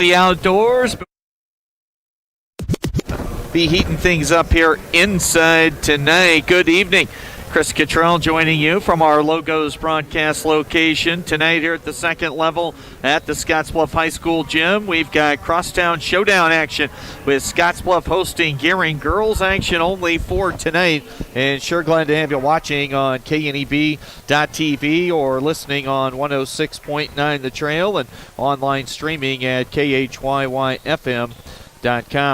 the outdoors. Be heating things up here inside tonight. Good evening. Chris Cottrell joining you from our Logos broadcast location tonight here at the second level at the Scottsbluff High School gym. We've got crosstown showdown action with Scottsbluff hosting Gering. Girls action only for tonight, and sure glad to have you watching on KNEB.TV or listening on 106.9 The Trail and online streaming at KHYYFM.com.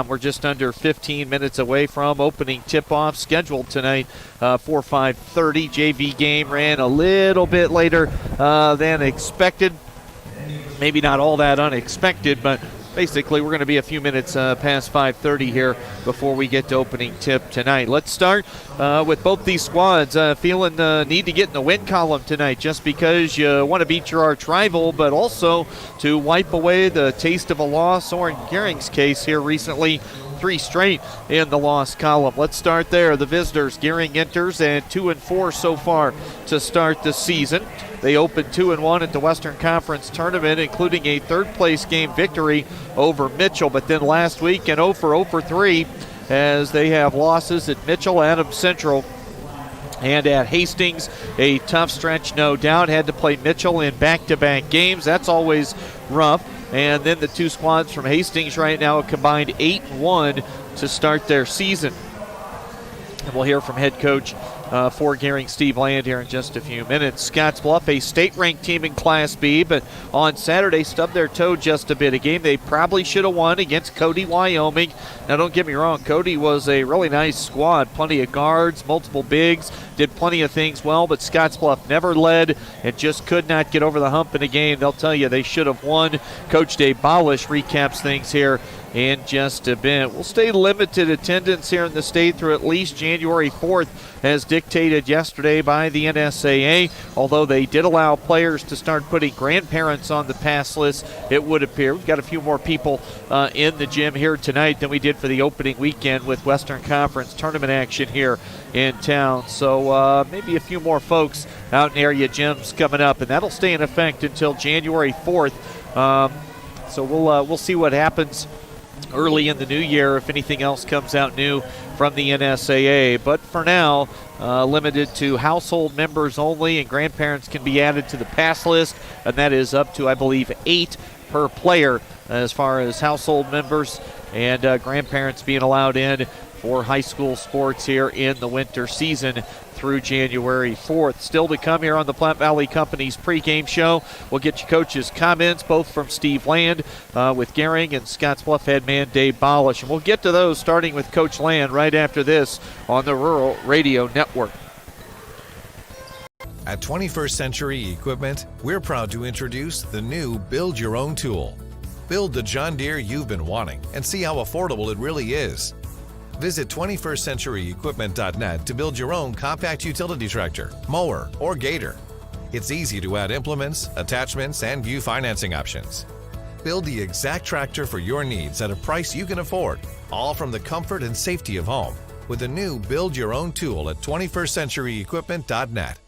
We're just under 15 minutes away from opening tip-off scheduled tonight for 5:30. JV game ran a little bit later than expected. Maybe not all that unexpected, but basically we're going to be a few minutes past 5:30 here before we get to opening tip tonight. Let's start with both these squads feeling the need to get in the win column tonight just because you want to beat your arch rival, but also to wipe away the taste of a loss, or in Gering's case here recently, 3 straight in the loss column. Let's start there. The visitors, Gering enters at 2-4 so far to start the season. They opened 2-1 at the Western Conference Tournament, including a third-place game victory over Mitchell. But then last week, an 0-for-3 as they have losses at Mitchell, Adams Central, and at Hastings. A tough stretch, no doubt. Had to play Mitchell in back-to-back games. That's always rough. And then the 2 squads from Hastings right now combined 8-1 to start their season. And we'll hear from head coach for Gering, Steve Land, here in just a few minutes. Scottsbluff, a state-ranked team in Class B, but on Saturday stubbed their toe just a bit. A game they probably should have won against Cody, Wyoming. Now, don't get me wrong, Cody was a really nice squad. Plenty of guards, multiple bigs, did plenty of things well, but Scottsbluff never led and just could not get over the hump in a game. They'll tell you they should have won. Coach Dave Balish recaps things here in just a bit. We'll stay limited attendance here in the state through at least January 4th, as dictated yesterday by the NSAA. Although they did allow players to start putting grandparents on the pass list, it would appear. We've got a few more people in the gym here tonight than we did for the opening weekend with Western Conference tournament action here in town. So maybe a few more folks out in area gyms coming up, and that'll stay in effect until January 4th. So we'll see what happens early in the new year if anything else comes out new from the NSAA. But for now, limited to household members only, and grandparents can be added to the pass list, and that is up to, I believe, 8 per player as far as household members, and grandparents being allowed in for high school sports here in the winter season through January 4th. Still to come here on the Platte Valley Company's pregame show. We'll get you coaches' comments, both from Steve Land with Gering and Scottsbluff head man Dave Balish. And we'll get to those starting with Coach Land right after this on the Rural Radio Network. At 21st Century Equipment, we're proud to introduce the new Build Your Own tool. Build the John Deere you've been wanting and see how affordable it really is. Visit 21stcenturyequipment.net to build your own compact utility tractor, mower, or gator. It's easy to add implements, attachments, and view financing options. Build the exact tractor for your needs at a price you can afford, all from the comfort and safety of home, with the new Build Your Own tool at 21stcenturyequipment.net.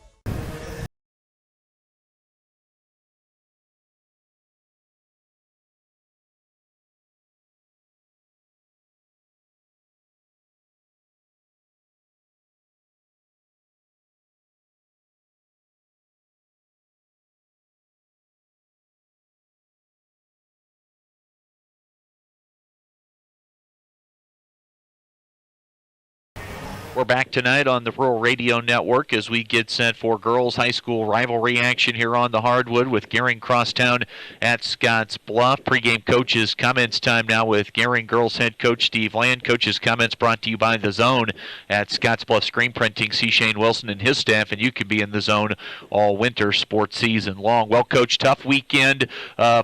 We're back tonight on the Rural Radio Network as we get set for girls high school rivalry action here on the hardwood with Gering Crosstown at Scottsbluff. Pregame coaches comments time now with Gering girls head coach Steve Land. Coaches comments brought to you by The Zone at Scottsbluff Screen Printing. See Shane Wilson and his staff, and you can be in The Zone all winter, sports season long. Well, Coach, tough weekend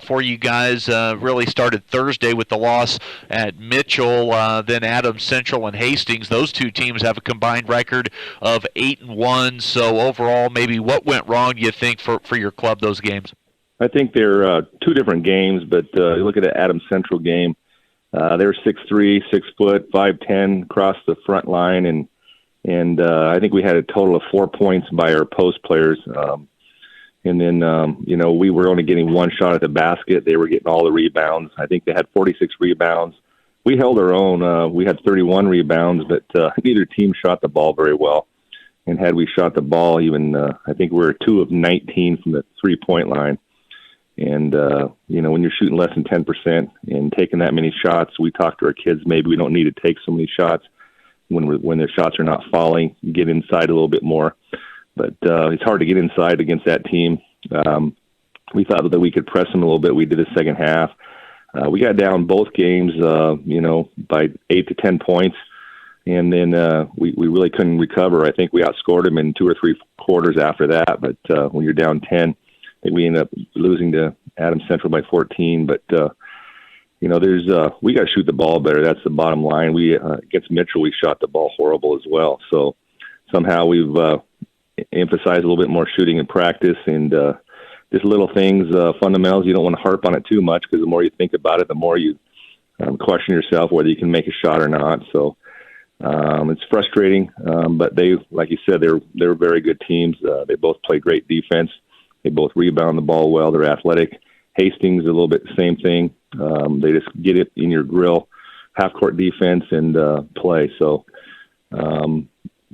for you guys. Really started Thursday with the loss at Mitchell, then Adams Central and Hastings. Those two teams have a combined record of 8-1. So overall, maybe what went wrong, do you think, for your club those games? I think they're 2 different games, but you look at the Adams Central game. They're 6'3", 6 foot, 5'10", across the front line, and I think we had a total of 4 points by our post players. And then, we were only getting one shot at the basket. They were getting all the rebounds. I think they had 46 rebounds. We held our own. We had 31 rebounds, but neither team shot the ball very well. And had we shot the ball, even I think we were 2 of 19 from the three-point line. And, when you're shooting less than 10% and taking that many shots, we talk to our kids, maybe we don't need to take so many shots when their shots are not falling, get inside a little bit more. But it's hard to get inside against that team. We thought that we could press them a little bit. We did the second half. We got down both games, by 8 to 10 points. And then we really couldn't recover. I think we outscored them in 2 or 3 quarters after that. But when you're down 10, I think we ended up losing to Adams Central by 14. But, we got to shoot the ball better. That's the bottom line. We against Mitchell, we shot the ball horrible as well. So somehow we've emphasized a little bit more shooting in practice and just little things, fundamentals. You don't want to harp on it too much because the more you think about it, the more you question yourself whether you can make a shot or not. So it's frustrating, but they, like you said, they're very good teams. They both play great defense. They both rebound the ball well. They're athletic. Hastings, a little bit the same thing. They just get it in your grill, half-court defense, and play. So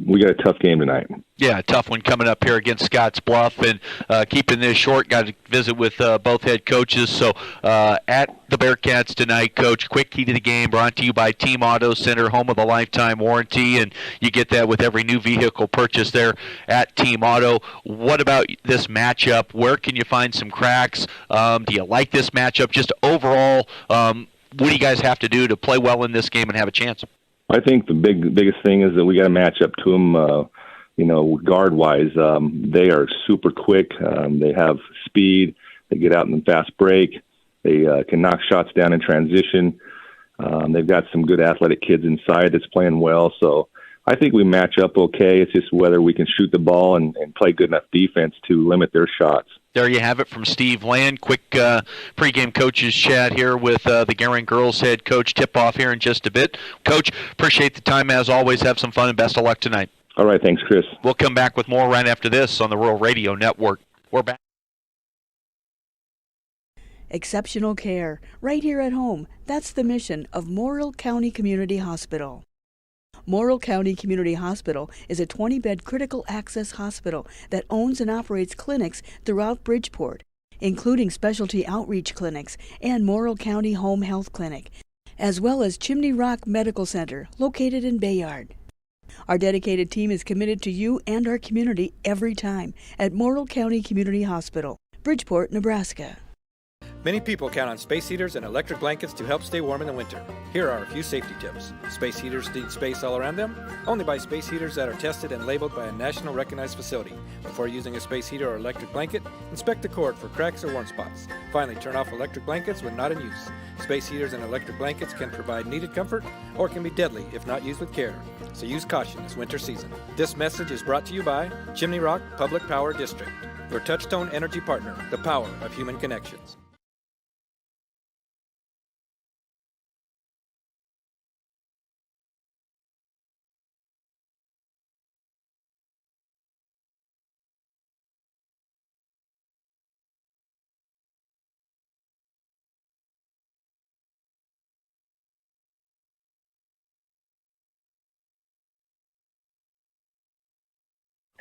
we got a tough game tonight. Yeah, tough one coming up here against Scottsbluff, and keeping this short, got to visit with both head coaches. So at the Bearcats tonight, Coach, quick key to the game brought to you by Team Auto Center, home of the lifetime warranty, and you get that with every new vehicle purchase there at Team Auto. What about this matchup? Where can you find some cracks? Do you like this matchup? Just overall, what do you guys have to do to play well in this game and have a chance? I think the biggest thing is that we got to match up to them, guard-wise. They are super quick. They have speed. They get out in the fast break. They can knock shots down in transition. They've got some good athletic kids inside that's playing well. So I think we match up okay. It's just whether we can shoot the ball and play good enough defense to limit their shots. There you have it from Steve Land. Quick pregame coaches chat here with the Gering girls head coach. Tip-off here in just a bit. Coach, appreciate the time as always. Have some fun and best of luck tonight. All right, thanks, Chris. We'll come back with more right after this on the Rural Radio Network. We're back. Exceptional care, right here at home. That's the mission of Morrill County Community Hospital. Morrill County Community Hospital is a 20-bed critical access hospital that owns and operates clinics throughout Bridgeport, including specialty outreach clinics and Morrill County Home Health Clinic, as well as Chimney Rock Medical Center, located in Bayard. Our dedicated team is committed to you and our community every time at Morrill County Community Hospital, Bridgeport, Nebraska. Many people count on space heaters and electric blankets to help stay warm in the winter. Here are a few safety tips. Space heaters need space all around them. Only buy space heaters that are tested and labeled by a national recognized facility. Before using a space heater or electric blanket, inspect the cord for cracks or warm spots. Finally, turn off electric blankets when not in use. Space heaters and electric blankets can provide needed comfort or can be deadly if not used with care. So use caution this winter season. This message is brought to you by Chimney Rock Public Power District, your touchstone energy partner, the power of human connections.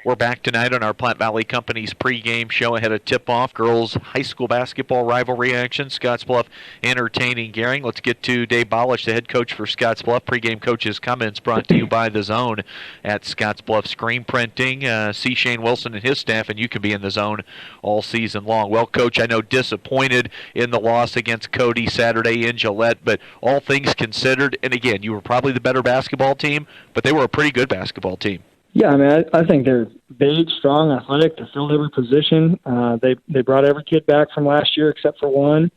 We're back tonight on our Platte Valley Company's pregame show ahead of tip-off. Girls high school basketball rivalry action. Scottsbluff entertaining Gering. Let's get to Dave Balish, the head coach for Scottsbluff. Pregame coaches' comments brought to you by The Zone at Scottsbluff Screen Printing. See Shane Wilson and his staff, and you can be in The Zone all season long. Well, Coach, I know disappointed in the loss against Cody Saturday in Gillette, but all things considered, and again, you were probably the better basketball team, but they were a pretty good basketball team. Yeah, I mean, I think they're big, strong, athletic. They filled every position. They brought every kid back from last year except for one.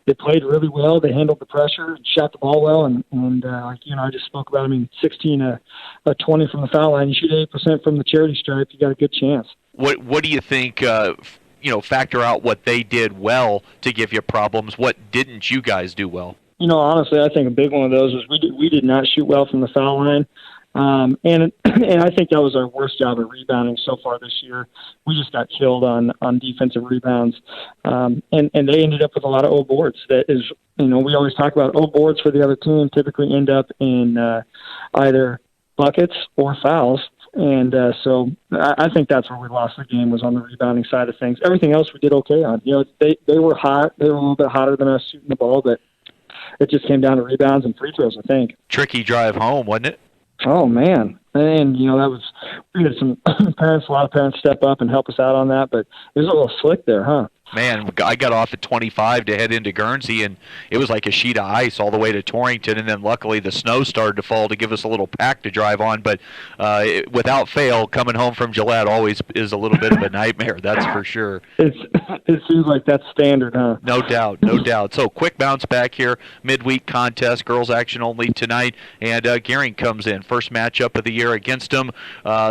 They played really well. They handled the pressure, shot the ball well, and like I just spoke about. I mean, 16 of 20 from the foul line. You shoot 8% from the charity stripe, you got a good chance. What do you think? Factor out what they did well to give you problems. What didn't you guys do well? Honestly, I think a big one of those was we did not shoot well from the foul line. And I think that was our worst job at rebounding so far this year. We just got killed on defensive rebounds, and they ended up with a lot of old boards. That is, we always talk about old boards for the other team typically end up in either buckets or fouls. And so I think that's where we lost the game, was on the rebounding side of things. Everything else we did okay on. They were hot. They were a little bit hotter than us shooting the ball, but it just came down to rebounds and free throws, I think. Tricky drive home, wasn't it? Oh, man. And, we had some a lot of parents step up and help us out on that, but it was a little slick there, huh? Man, I got off at 25 to head into Guernsey, and it was like a sheet of ice all the way to Torrington, and then luckily the snow started to fall to give us a little pack to drive on. But without fail, coming home from Gillette always is a little bit of a nightmare, that's for sure. It seems like that's standard, huh? No doubt, no doubt. So quick bounce back here, midweek contest, girls action only tonight, and Gering comes in. First matchup of the year against them.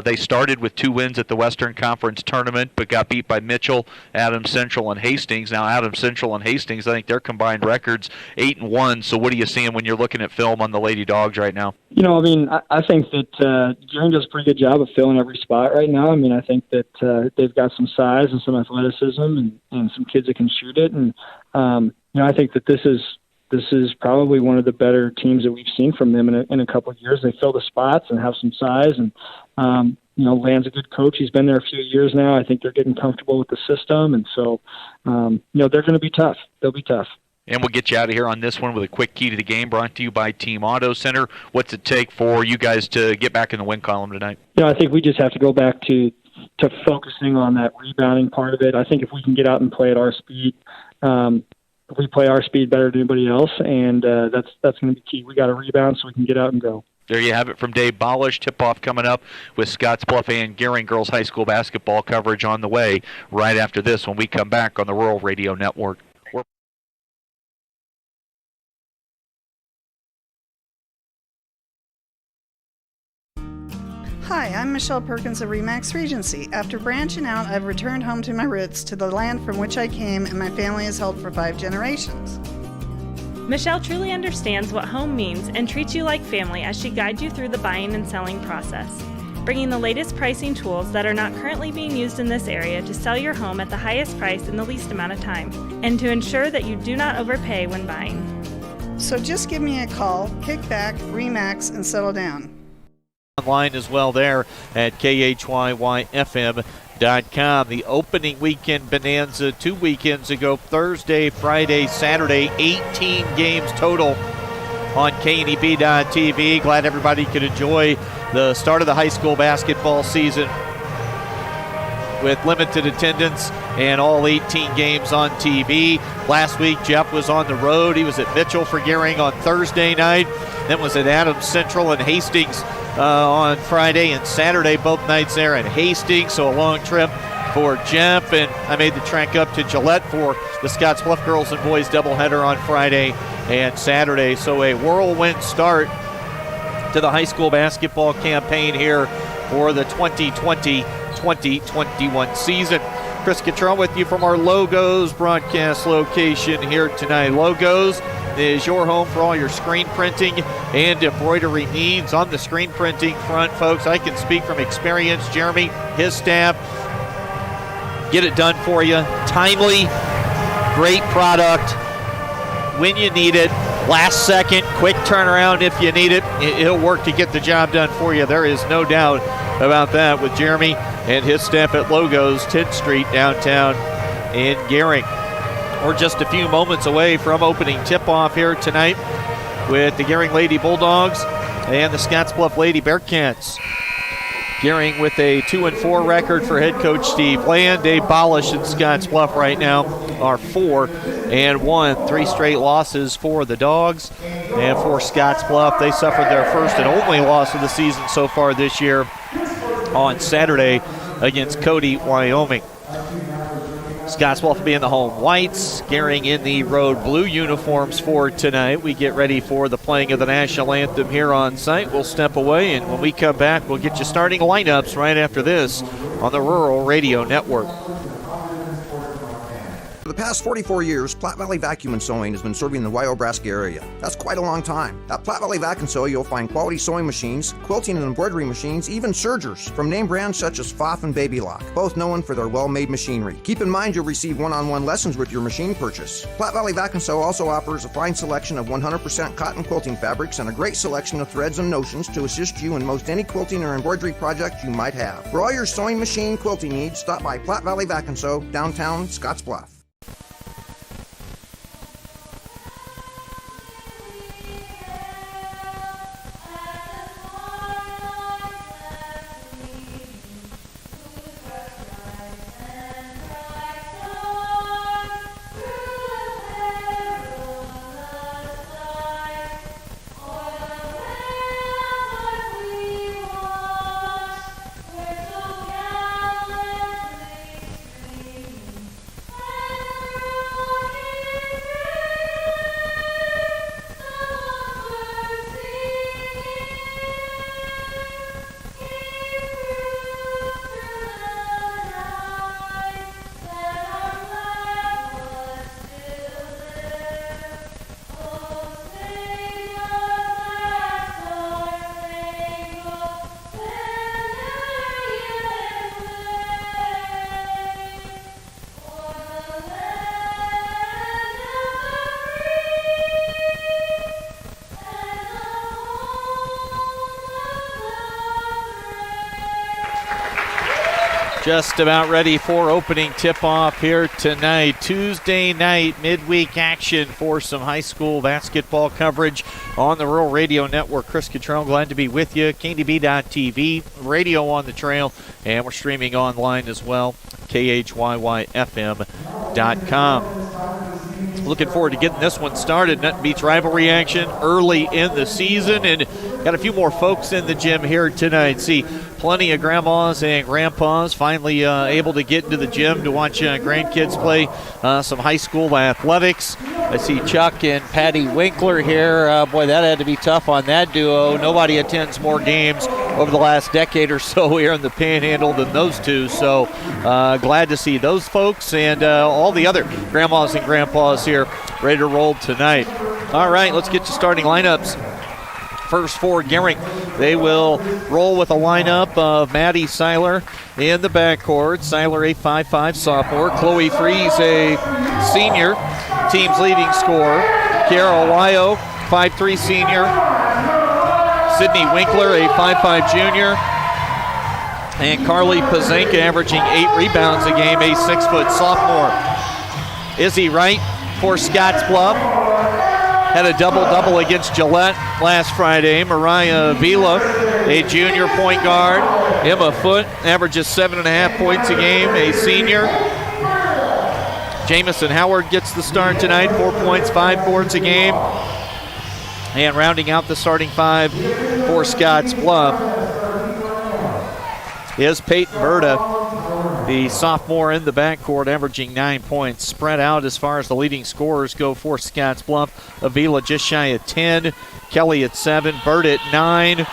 They started with 2 wins at the Western Conference Tournament, but got beat by Mitchell, Adams Central, and Hastings. Now Adams Central and Hastings, I think their combined records 8-1. So what are you seeing when you're looking at film on the Lady Dogs right now? I think that Gering does a pretty good job of filling every spot right now. I think that they've got some size and some athleticism and some kids that can shoot it. And I think that this is probably one of the better teams that we've seen from them in a couple of years. They fill the spots and have some size, and Land's a good coach. He's been there a few years now. I think they're getting comfortable with the system, and so they're going to be tough. They'll be tough. And we'll get you out of here on this one with a quick key to the game brought to you by Team Auto Center. What's it take for you guys to get back in the win column tonight? I think we just have to go back to focusing on that rebounding part of it. I think if we can get out and play at our speed, we play our speed better than anybody else, and that's going to be key. We got to rebound so we can get out and go. There you have it from Dave Balish. Tip-off coming up with Scottsbluff and Gering girls high school basketball coverage on the way right after this when we come back on the Rural Radio Network. Hi, I'm Michelle Perkins of Remax Regency. After branching out, I've returned home to my roots, to the land from which I came and my family has held for 5 generations. Michelle truly understands what home means and treats you like family as she guides you through the buying and selling process, bringing the latest pricing tools that are not currently being used in this area to sell your home at the highest price in the least amount of time, and to ensure that you do not overpay when buying. So just give me a call, kick back, Remax, and settle down. Online as well there at KHYYFM.com. The opening weekend bonanza 2 weekends ago, Thursday, Friday, Saturday, 18 games total on KNEB.TV. Glad everybody could enjoy the start of the high school basketball season with limited attendance and all 18 games on TV. Last week, Jeff was on the road. He was at Mitchell for Gering on Thursday night, then was at Adams Central and Hastings on Friday and Saturday, both nights there in Hastings, so a long trip for Jeff. And I made the trek up to Gillette for the Scottsbluff girls and boys doubleheader on Friday and Saturday. So a whirlwind start to the high school basketball campaign here for the 2020-2021 season. Chris Cottrell with you from our Logos broadcast location here tonight. Logos is your home for all your screen printing and embroidery needs. On the screen printing front, folks, I can speak from experience. Jeremy, his staff, get it done for you. Timely, great product when you need it. Last second, quick turnaround if you need it. It'll work to get the job done for you. There is no doubt about that with Jeremy and his staff at Logos, 10th Street downtown in Gering. We're just a few moments away from opening tip-off here tonight with the Gering Lady Bulldogs and the Scottsbluff Lady Bearcats. Gering with a 2-4 record for head coach Steve Land. Dave Balish and Scottsbluff right now are 4-1. 3 straight losses for the Dogs. And for Scottsbluff, they suffered their first and only loss of the season so far this year on Saturday against Cody, Wyoming. Scottsbluff will be in the home whites, Gering in the road blue uniforms for tonight. We get ready for the playing of the national anthem here on site. We'll step away, and when we come back, we'll get you starting lineups right after this on the Rural Radio Network. the past 44 years, Platte Valley Vacuum and Sewing has been serving the Wyobraska area. That's quite a long time. At Platte Valley Vac and Sew, you'll find quality sewing machines, quilting and embroidery machines, even sergers from name brands such as Pfaff and Baby Lock, both known for their well-made machinery. Keep in mind you'll receive one-on-one lessons with your machine purchase. Platte Valley Vac and Sew also offers a fine selection of 100% cotton quilting fabrics and a great selection of threads and notions to assist you in most any quilting or embroidery project you might have. For all your sewing machine quilting needs, stop by Platte Valley Vac and Sew, downtown Scottsbluff. Just about ready for opening tip-off here tonight. Tuesday night midweek action for some high school basketball coverage on the Rural Radio Network. Chris Cottrell, glad to be with you. KDB.TV, radio on the trail, and we're streaming online as well, KHYYFM.com. Looking forward to getting this one started. Nut Beach rivalry action early in the season, and got a few more folks in the gym here tonight. See plenty of grandmas and grandpas finally able to get into the gym to watch grandkids play some high school athletics. I see Chuck and Patty Winkler here. Boy, that had to be tough on that duo. Nobody attends more games over the last decade or so here in the Panhandle than those two. So glad to see those folks and all the other grandmas and grandpas here ready to roll tonight. All right, let's get to starting lineups. First for Gering, they will roll with a lineup of Maddie Seiler in the backcourt. Seiler, a 5'5 sophomore. Chloe Fries, a senior, team's leading scorer. Kiara Wyo, 5'3 senior. Sydney Winkler, a 5'5 junior. And Carly Pazanka averaging 8 rebounds a game, a 6-foot sophomore. Izzy Wright for Scottsbluff had a double-double against Gillette last Friday. Mariah Vila, a junior point guard. Emma Foote averages 7.5 points a game, a senior. Jamison Howard gets the start tonight, 4 points, 5 boards a game. And rounding out the starting five for Scottsbluff is Peyton Berta, the sophomore in the backcourt, averaging 9 points. Spread out as far as the leading scorers go for Scottsbluff. Avila just shy of 10. Kelly at 7. Bird at 9.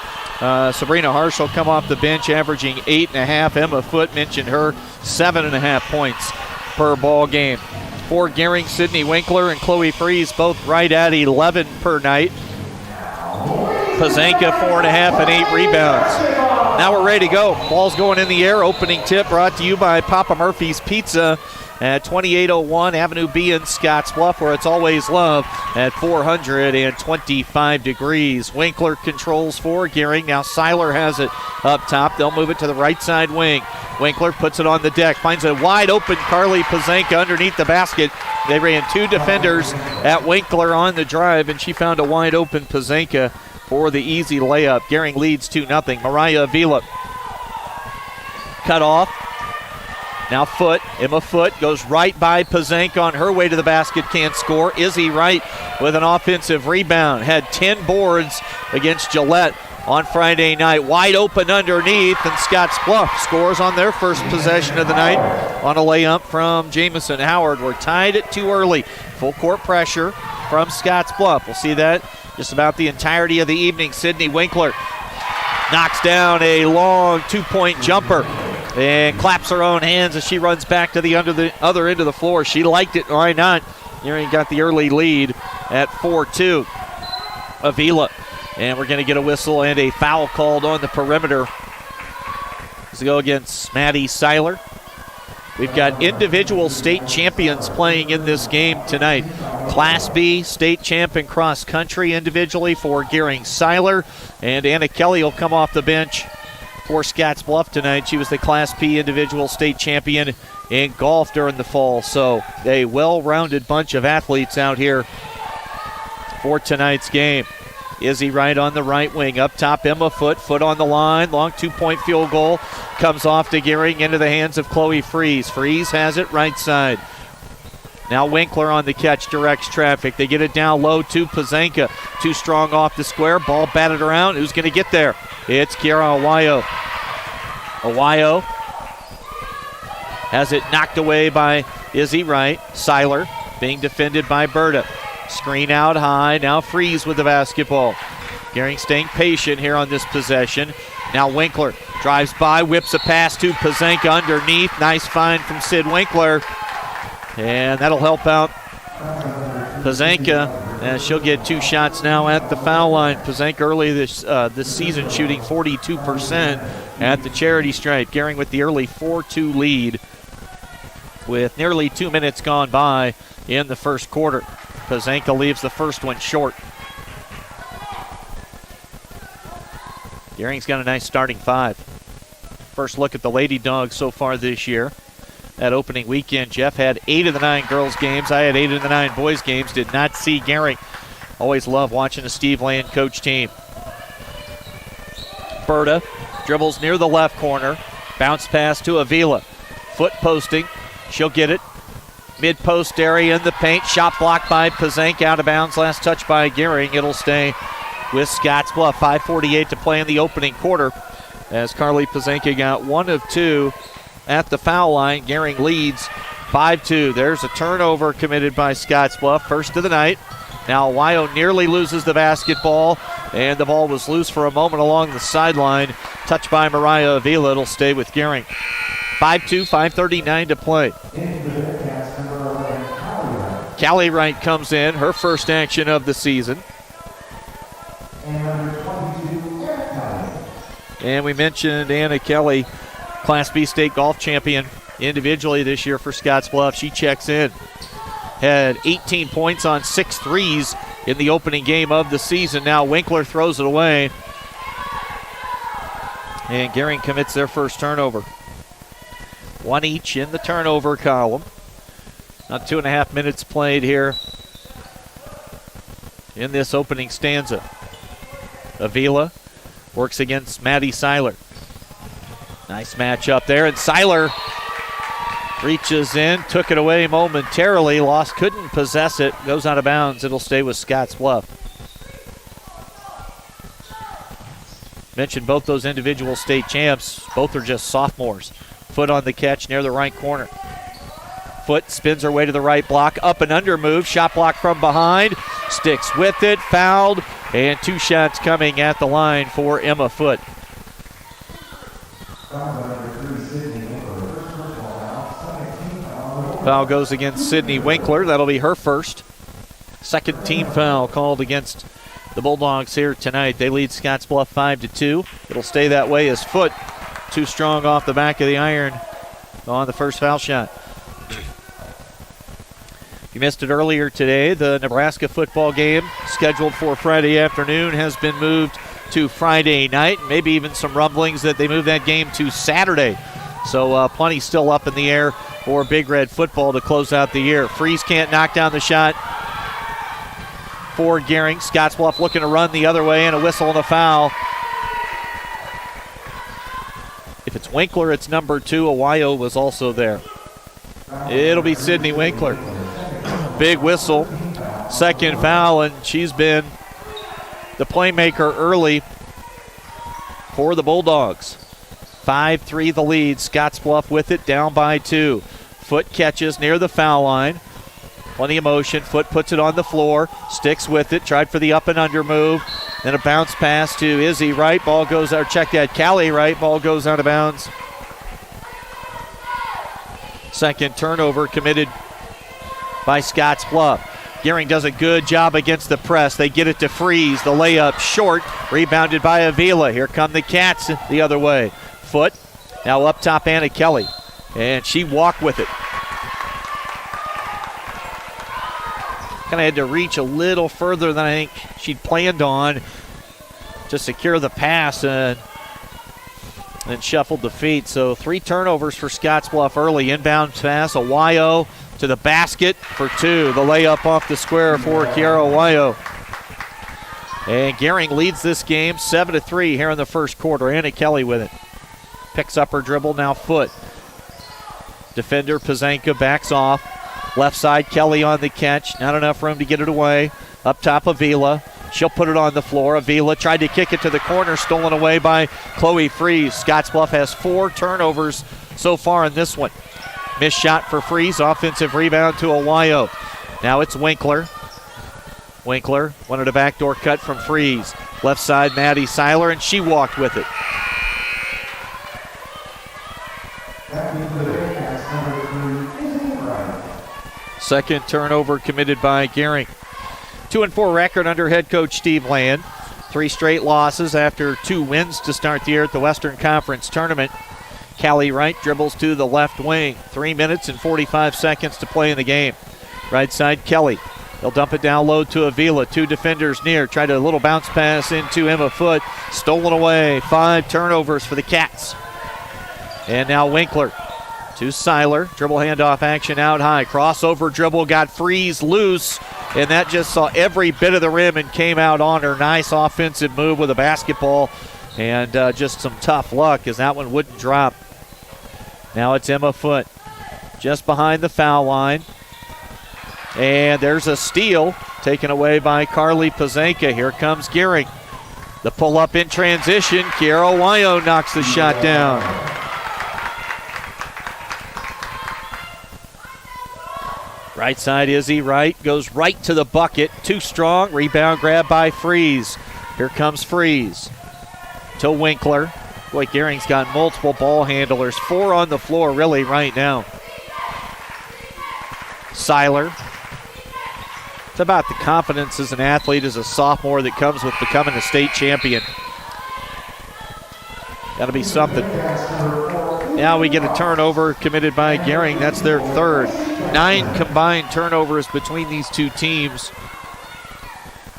Sabrina Harsh will come off the bench, averaging 8.5. Emma Foote, mentioned her, 7.5 points per ball game. For Gering, Sydney Winkler and Chloe Fries both right at 11 per night. Pazanka, 4.5 and 8 rebounds. Now we're ready to go. Ball's going in the air. Opening tip brought to you by Papa Murphy's Pizza at 2801 Avenue B in Scottsbluff, where it's always love at 425 degrees. Winkler controls for Gering. Now Seiler has it up top. They'll move it to the right side wing. Winkler puts it on the deck, finds a wide open Carly Pazanka underneath the basket. They ran 2 defenders at Winkler on the drive, and she found a wide open Pazanka for the easy layup. Gering leads 2-0. Mariah Avila cut off. Now Foote, Emma Foote goes right by Pazanka on her way to the basket, can't score. Izzy Wright with an offensive rebound. Had 10 boards against Gillette on Friday night. Wide open underneath, and Scottsbluff scores on their first possession of the night on a layup from Jamison Howard. We're tied at 2 early. Full court pressure from Scottsbluff. We'll see that just about the entirety of the evening. Sydney Winkler knocks down a long 2-point jumper and claps her own hands as she runs back to the other end of the floor. She liked it. Why not? Gering got the early lead at 4-2. Avila. And we're going to get a whistle and a foul called on the perimeter to go against Maddie Seiler. We've got individual state champions playing in this game tonight. Class B state champ in cross country individually for Gering Seiler. And Anna Kelly will come off the bench for Scottsbluff tonight. She was the Class B individual state champion in golf during the fall. So a well-rounded bunch of athletes out here for tonight's game. Izzy Wright on the right wing. Up top, Emma Foot on the line. Long 2-point field goal. Comes off to Gering into the hands of Chloe Fries. Fries has it right side. Now Winkler on the catch, directs traffic. They get it down low to Pazanka. Too strong off the square. Ball batted around. Who's going to get there? It's Kiara Awayo. Awayo has it knocked away by Izzy Wright. Seiler being defended by Berta. Screen out high. Now Fries with the basketball. Gering staying patient here on this possession. Now Winkler drives by, whips a pass to Pazanka underneath. Nice find from Sid Winkler. And that'll help out Pazanka as she'll get 2 shots now at the foul line. Pazanka early this season shooting 42% at the charity stripe. Gering with the early 4-2 lead with nearly 2 minutes gone by in the first quarter. Pazanka leaves the first one short. Gering's got a nice starting 5. First look at the Lady Dogs so far this year. That opening weekend, Jeff had 8 of the 9 girls games. I had 8 of the 9 boys games. Did not see Gering. Always love watching a Steve Land coach team. Berta dribbles near the left corner. Bounce pass to Avila. Foot posting. She'll get it. Mid-post area in the paint. Shot blocked by Pazanka, out of bounds. Last touch by Gering. It'll stay with Scottsbluff. 5:48 to play in the opening quarter as Carly Pazanka got 1 of 2 at the foul line. Gering leads 5-2. There's a turnover committed by Scottsbluff. First of the night. Now Wyo nearly loses the basketball, and the ball was loose for a moment along the sideline. Touched by Mariah Avila. It'll stay with Gering. 5-2, 5:39 to play. Callie Wright comes in, her first action of the season. And we mentioned Anna Kelly, Class B state golf champion individually this year for Scottsbluff. She checks in. Had 18 points on 6 threes in the opening game of the season. Now Winkler throws it away. And Gering commits their first turnover. 1 each in the turnover column. Now 2.5 minutes played here in this opening stanza. Avila works against Maddie Seiler. Nice match up there, and Seiler reaches in, took it away momentarily, couldn't possess it, goes out of bounds. It'll stay with Scottsbluff. Mentioned both those individual state champs. Both are just sophomores. Foot on the catch near the right corner. Foot spins her way to the right block, up and under move, shot block from behind, sticks with it, fouled, and 2 shots coming at the line for Emma Foot. Foul goes against Sydney Winkler. That'll be her first. Second team foul called against the Bulldogs here tonight. They lead Scottsbluff 5-2. It'll stay that way as Foot too strong off the back of the iron on the first foul shot. You missed it earlier today. The Nebraska football game scheduled for Friday afternoon has been moved to Friday night. Maybe even some rumblings that they move that game to Saturday. So plenty still up in the air for Big Red football to close out the year. Fries can't knock down the shot for Gering. Scottsbluff looking to run the other way, and a whistle and a foul. If it's Winkler, it's number 2. Awayo was also there. It'll be Sydney Winkler. Big whistle, second foul, and she's been the playmaker early for the Bulldogs. 5-3 the lead. Scottsbluff with it, down by 2. Foot catches near the foul line. Plenty of motion. Foot puts it on the floor, sticks with it, tried for the up and under move. Then a bounce pass to Izzy Wright. Ball goes out, check that, Callie Wright. Ball goes out of bounds. Second turnover committed by Scottsbluff. Gering does a good job against the press. They get it to Freeze. The layup short, rebounded by Avila. Here come the Cats the other way. Foot, now up top Anna Kelly, and she walked with it. Kind of had to reach a little further than I think she'd planned on to secure the pass and shuffled the feet. So 3 turnovers for Scottsbluff early. Inbound pass, Awayo to the basket for 2. The layup off the square for Kiara Awayo. And Gering leads this game 7-3 here in the first quarter. Anna Kelly with it. Picks up her dribble, now Foot. Defender Pazanka backs off. Left side, Kelly on the catch. Not enough room to get it away. Up top, Avila. She'll put it on the floor. Avila tried to kick it to the corner, stolen away by Chloe Freeze. Scottsbluff has 4 turnovers so far in this one. Missed shot for Freeze. Offensive rebound to Awayo. Now it's Winkler. Winkler wanted a backdoor cut from Freeze. Left side, Maddie Seiler, and she walked with it. Second turnover committed by Gering. 2-4 record under head coach Steve Land. 3 straight losses after 2 wins to start the year at the Western Conference Tournament. Callie Wright dribbles to the left wing. 3 minutes and 45 seconds to play in the game. Right side, Kelly. They'll dump it down low to Avila. 2 defenders near. Tried a little bounce pass into Emma Foot. Stolen away. 5 turnovers for the Cats. And now Winkler to Seiler. Dribble handoff action out high. Crossover dribble got Freeze loose. And that just saw every bit of the rim and came out on her. Nice offensive move with a basketball. And just some tough luck as that one wouldn't drop. Now it's Emma Foot just behind the foul line. And there's a steal taken away by Carly Pazanka. Here comes Gering. The pull-up in transition. Kiara Awayo knocks the shot down. Right side, Izzy Wright goes right to the bucket. Too strong. Rebound grab by Freeze. Here comes Freeze to Winkler. Boy, Gering's got multiple ball handlers. 4 on the floor really right now. Seiler. It's about the confidence as an athlete, as a sophomore, that comes with becoming a state champion. That'll be something. Now we get a turnover committed by Gering. That's their 3rd. 9 combined turnovers between these 2 teams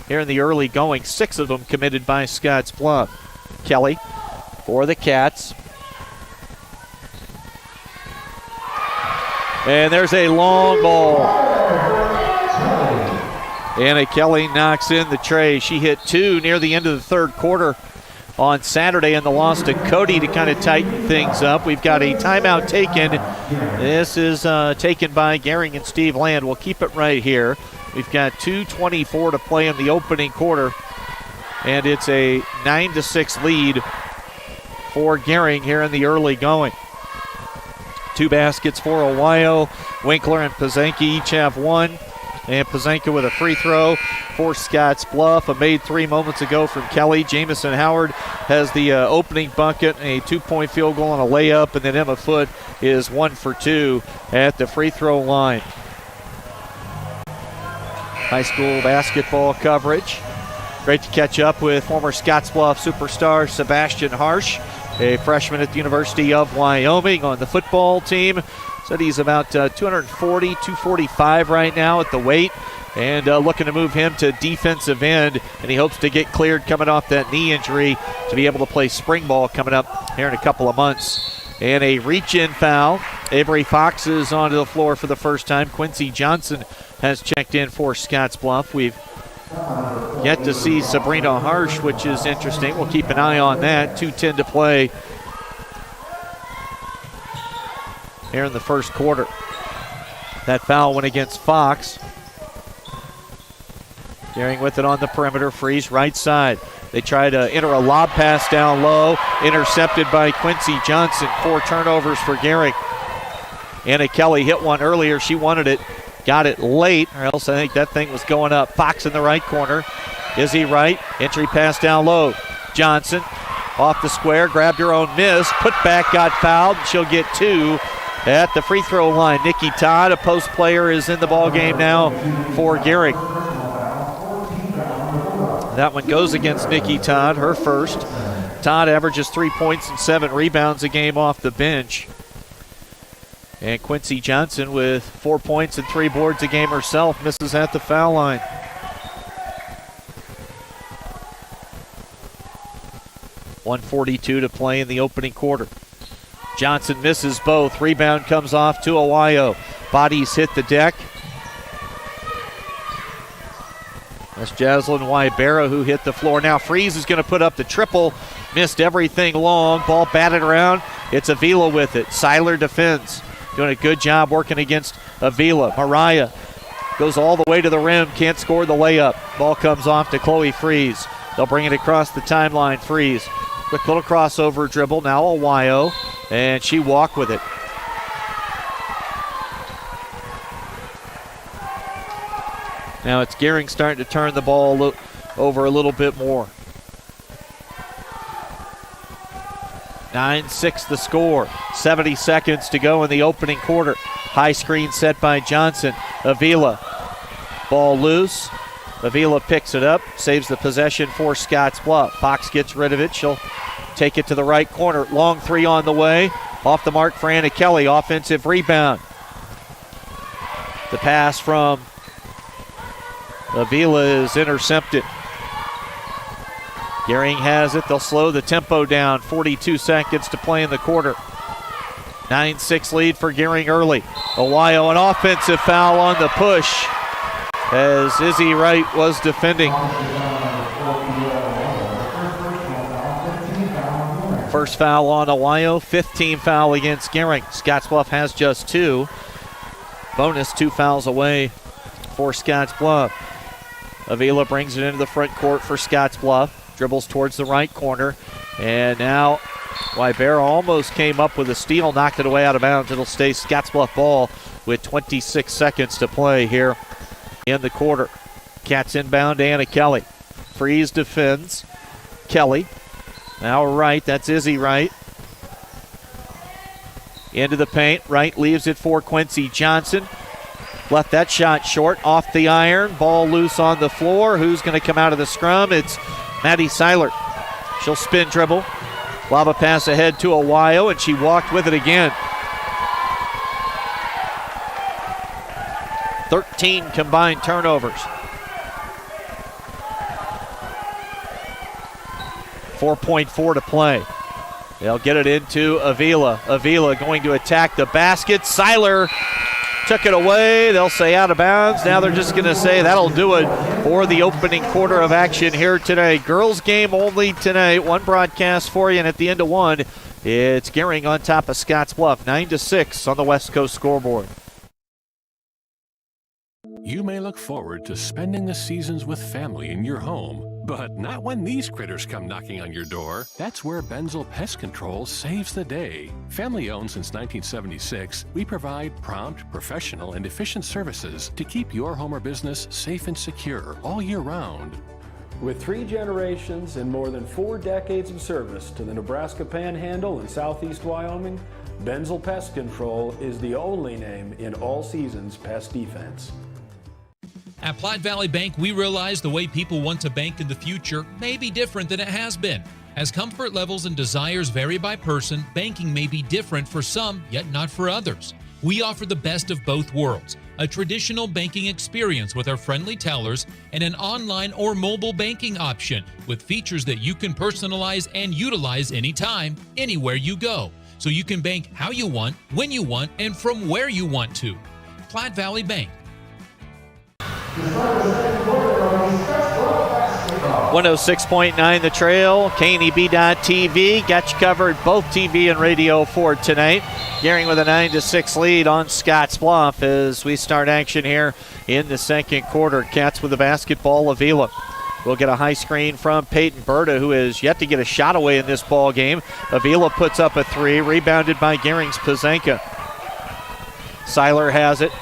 here in the early going. 6 of them committed by Scottsbluff. Kelly for the Cats. And there's a long ball. Anna Kelly knocks in the tray. She hit 2 near the end of the 3rd quarter on Saturday in the loss to Cody to kind of tighten things up. We've got a timeout taken. This is taken by Gering and Steve Land. We'll keep it right here. We've got 2:24 to play in the opening quarter, and it's a 9-6 lead for Gering here in the early going. 2 baskets for Awayo. Winkler and Pazanka each have 1. And Pazanka with a free throw for Scottsbluff. A made 3 moments ago from Kelly. Jamison Howard has the opening bucket, a 2-point field goal and a layup. And then Emma Foot is 1 for 2 at the free throw line. High school basketball coverage. Great to catch up with former Scottsbluff superstar Sebastian Harsh, a freshman at the University of Wyoming on the football team. Said he's about 240, 245 right now at the weight, and looking to move him to defensive end, and he hopes to get cleared coming off that knee injury to be able to play spring ball coming up here in a couple of months. And a reach-in foul. Avery Fox is onto the floor for the first time. Quincy Johnson has checked in for Scottsbluff. We've yet to see Sabrina Harsh, which is interesting. We'll keep an eye on that. 2:10 to play here in the first quarter. That foul went against Fox. Gering with it on the perimeter. Freeze right side. They try to enter a lob pass down low. Intercepted by Quincy Johnson. 4 turnovers for Gering. Anna Kelly hit one earlier. She wanted it. Got it late, or else I think that thing was going up. Fox in the right corner. Izzy Wright. Entry pass down low. Johnson off the square. Grabbed her own miss. Put back, got fouled. She'll get 2. at the free throw line. Nikki Todd, a post player, is in the ball game now for Gering. That one goes against Nikki Todd, her first. Todd averages 3 points and 7 rebounds a game off the bench. And Quincy Johnson with 4 points and 3 boards a game herself misses at the foul line. .142 to play in the opening quarter. Johnson misses both. Rebound comes off to Awayo. Bodies hit the deck. That's Jaslyn Wybera who hit the floor. Now Freeze is going to put up the triple. Missed everything long. Ball batted around. It's Avila with it. Seiler defends. Doing a good job working against Avila. Mariah goes all the way to the rim. Can't score the layup. Ball comes off to Chloe Freeze. They'll bring it across the timeline. Freeze. Quick little crossover dribble. Now Awayo. And she walked with it. Now it's Gering starting to turn the ball over a little bit more. 9-6 the score. 70 seconds to go in the opening quarter. High screen set by Johnson. Avila. Ball loose. Avila picks it up. Saves the possession for Scottsbluff. Fox gets rid of it. She'll take it to the right corner. Long three on the way. Off the mark for Anna Kelly. Offensive rebound. The pass from Avila is intercepted. Gering has it. They'll slow the tempo down. 42 seconds to play in the quarter. 9-6 lead for Gering early. Awayo, an offensive foul on the push as Izzy Wright was defending. First foul on Awayo, 15th team foul against Gering. Scottsbluff has just 2. Bonus 2 fouls away for Scottsbluff. Avila brings it into the front court for Scottsbluff. Dribbles towards the right corner. And now Wybera almost came up with a steal, knocked it away out of bounds. It'll stay Scottsbluff ball with 26 seconds to play here in the quarter. Cats inbound to Anna Kelly. Freeze defends. Kelly. Now Wright, that's Izzy Wright. Into the paint. Wright leaves it for Quincy Johnson. Left that shot short, off the iron. Ball loose on the floor. Who's going to come out of the scrum? It's Maddie Seiler. She'll spin dribble. Lob a pass ahead to Awayo, and she walked with it again. 13 combined turnovers. 4.4 to play. They'll get it into Avila. Avila going to attack the basket. Seiler took it away. They'll say out of bounds. Now they're just going to say that'll do it for the opening quarter of action here today. Girls game only tonight. One broadcast for you, and at the end of one, it's Gering on top of Scottsbluff. 9-6 on the West Coast scoreboard. You may look forward to spending the seasons with family in your home, but not when these critters come knocking on your door. That's where Benzel Pest Control saves the day. Family owned since 1976, we provide prompt, professional, and efficient services to keep your home or business safe and secure all year round. With 3 generations and more than 4 decades of service to the Nebraska Panhandle and Southeast Wyoming, Benzel Pest Control is the only name in all seasons pest defense. At Platte Valley Bank, we realize the way people want to bank in the future may be different than it has been. As comfort levels and desires vary by person, banking may be different for some, yet not for others. We offer the best of both worlds, a traditional banking experience with our friendly tellers and an online or mobile banking option with features that you can personalize and utilize anytime, anywhere you go. So you can bank how you want, when you want, and from where you want to. Platte Valley Bank. 106.9 The Trail, KNEB.TV. Got you covered both TV and radio for tonight. Gering with a 9-6 lead on Scottsbluff as we start action here in the second quarter. Cats with the basketball. Avila will get a high screen from Peyton Berta, who has yet to get a shot away in this ball game. Avila puts up a 3, rebounded by Gering's Pazenka. Seiler has it.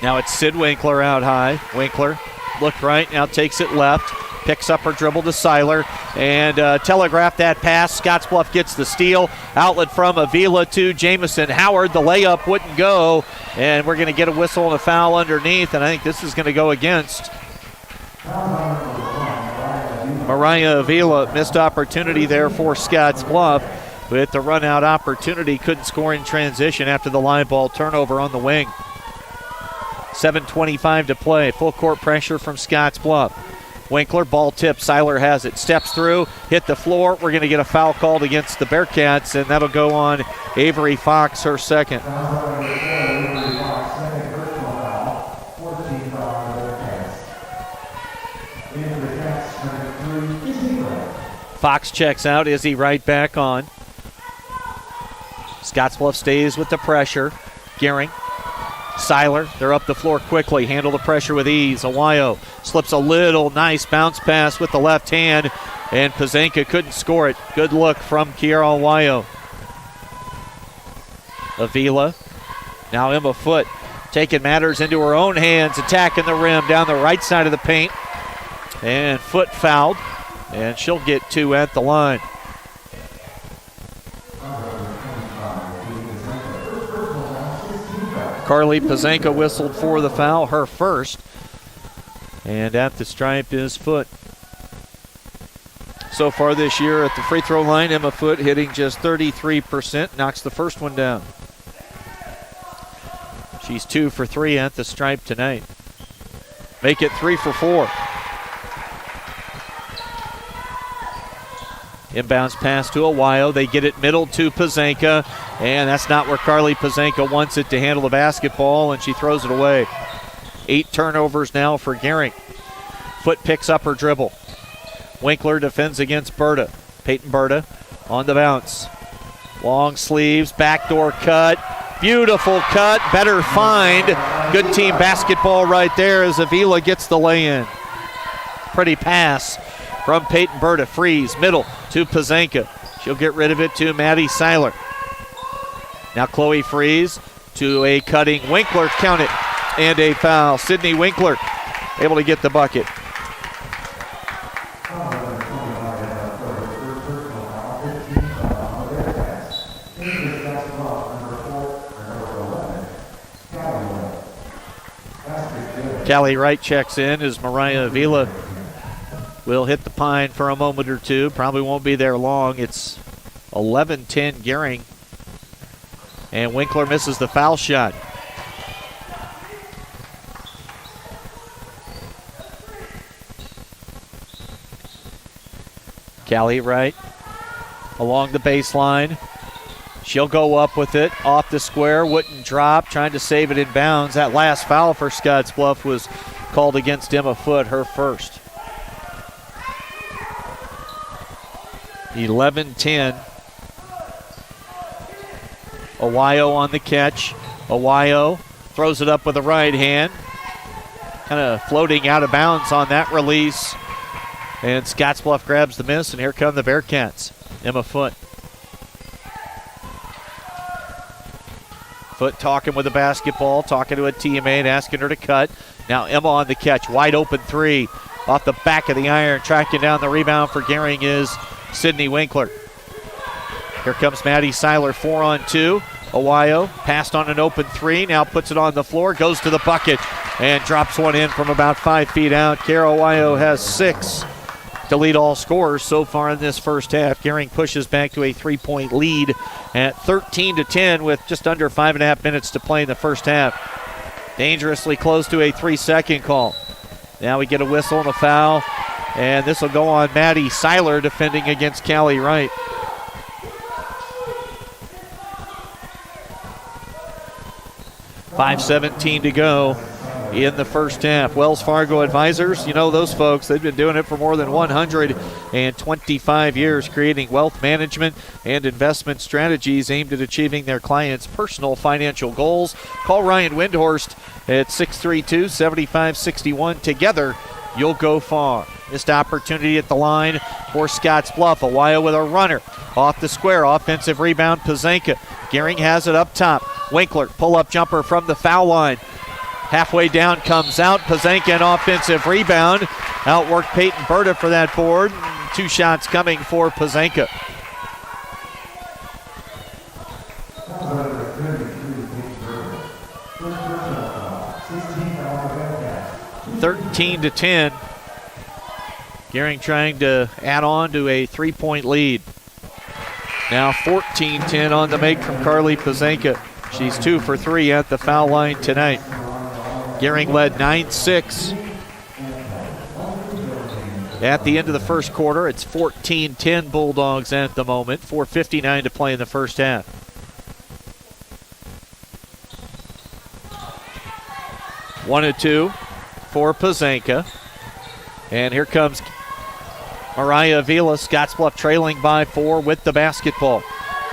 Now it's Sid Winkler out high. Winkler looked right, now takes it left. Picks up her dribble to Seiler and telegraphed that pass. Scottsbluff gets the steal. Outlet from Avila to Jamison Howard. The layup wouldn't go, and we're going to get a whistle and a foul underneath, and I think this is going to go against Mariah Avila. Missed opportunity there for Scottsbluff with the run-out opportunity. Couldn't score in transition after the live ball turnover on the wing. 7:25 to play. Full court pressure from Scottsbluff. Winkler, ball tip. Seiler has it. Steps through, hit the floor. We're going to get a foul called against the Bearcats, and that'll go on Avery Fox, her second. Fox checks out. Izzy right back on. Scottsbluff stays with the pressure. Gering. Seiler, they're up the floor quickly, handle the pressure with ease. Awayo slips a little nice bounce pass with the left hand, and Pazenka couldn't score it. Good look from Kiara Awayo. Avila, now Emma Foote, taking matters into her own hands, attacking the rim down the right side of the paint. And Foote fouled, and she'll get 2 at the line. Carly Pazenka whistled for the foul, her first. And at the stripe is Foote. So far this year at the free throw line, Emma Foote hitting just 33%, knocks the first one down. She's 2 for 3 at the stripe tonight. Make it 3 for 4. Inbounds pass to Awayo. They get it middle to Pazenka, and that's not where Carly Pazenka wants it to handle the basketball, and she throws it away. 8 turnovers now for Gering. Foote picks up her dribble. Winkler defends against Berta. Peyton Berta on the bounce. Long sleeves, backdoor cut. Beautiful cut, better find. Good team basketball right there as Avila gets the lay-in. Pretty pass from Peyton Berta. Freeze, middle to Pazenka. She'll get rid of it to Maddie Seiler. Now Chloe Freeze to a cutting Winkler. Count it. And a foul. Sydney Winkler able to get the bucket. Callie Wright checks in as Mariah Avila will hit the pine for a moment or two. Probably won't be there long. It's 11-10 Gering. And Winkler misses the foul shot. Callie Wright along the baseline. She'll go up with it, off the square, wouldn't drop, trying to save it in bounds. That last foul for Scottsbluff was called against Emma Foote, her first. 11-10. Awayo on the catch. Awayo throws it up with the right hand. Kind of floating out of bounds on that release. And Scottsbluff grabs the miss, and here come the Bearcats. Emma Foote. Foote talking with the basketball, talking to a teammate, asking her to cut. Now Emma on the catch, wide open three. Off the back of the iron, tracking down the rebound for Gering is Sydney Winkler. Here comes Maddie Seiler, 4-on-2. Awayo passed on an open three, now puts it on the floor, goes to the bucket, and drops one in from about 5 feet out. Kara Awayo has 6 to lead all scorers so far in this first half. Gering pushes back to a 3-point lead at 13-10 with just under 5.5 minutes to play in the first half. Dangerously close to a 3-second call. Now we get a whistle and a foul, and this will go on Maddie Seiler defending against Callie Wright. .5:17 to go in the first half. Wells Fargo Advisors, you know those folks. They've been doing it for more than 125 years, creating wealth management and investment strategies aimed at achieving their clients' personal financial goals. Call Ryan Windhorst at 632-7561. Together, you'll go far. Missed opportunity at the line for Scottsbluff. Awayo with a runner. Off the square, offensive rebound, Pazenka. Gering has it up top. Winkler, pull-up jumper from the foul line. Halfway down comes out. Pazanka an offensive rebound. Outworked Peyton Berta for that board. 2 shots coming for Pazanka. (13-10). Gering trying to add on to a 3-point lead. Now 14-10 on the make from Carly Pazanka. She's 2 for 3 at the foul line tonight. Gering led 9-6. At the end of the first quarter, it's 14-10 Bulldogs at the moment. 4:59 to play in the first half. One and two for Pazanka. And here comes Mariah Avila. Scottsbluff trailing by 4 with the basketball.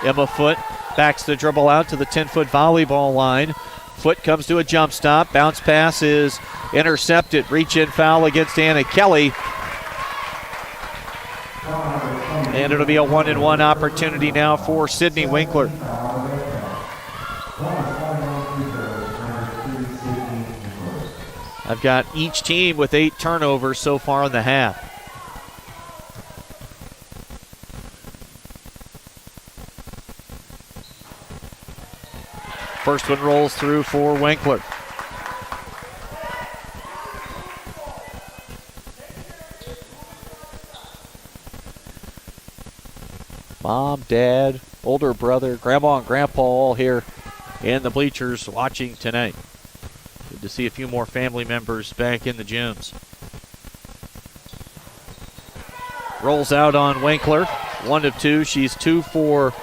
Emma Foote backs the dribble out to the 10-foot volleyball line. Foote comes to a jump stop. Bounce pass is intercepted. Reach-in foul against Anna Kelly. And it'll be a 1-and-1 opportunity now for Sydney Winkler. I've got each team with 8 turnovers so far in the half. First one rolls through for Winkler. Mom, Dad, older brother, Grandma and Grandpa all here in the bleachers watching tonight. Good to see a few more family members back in the gyms. Rolls out on Winkler. 1 of 2. She's 1 for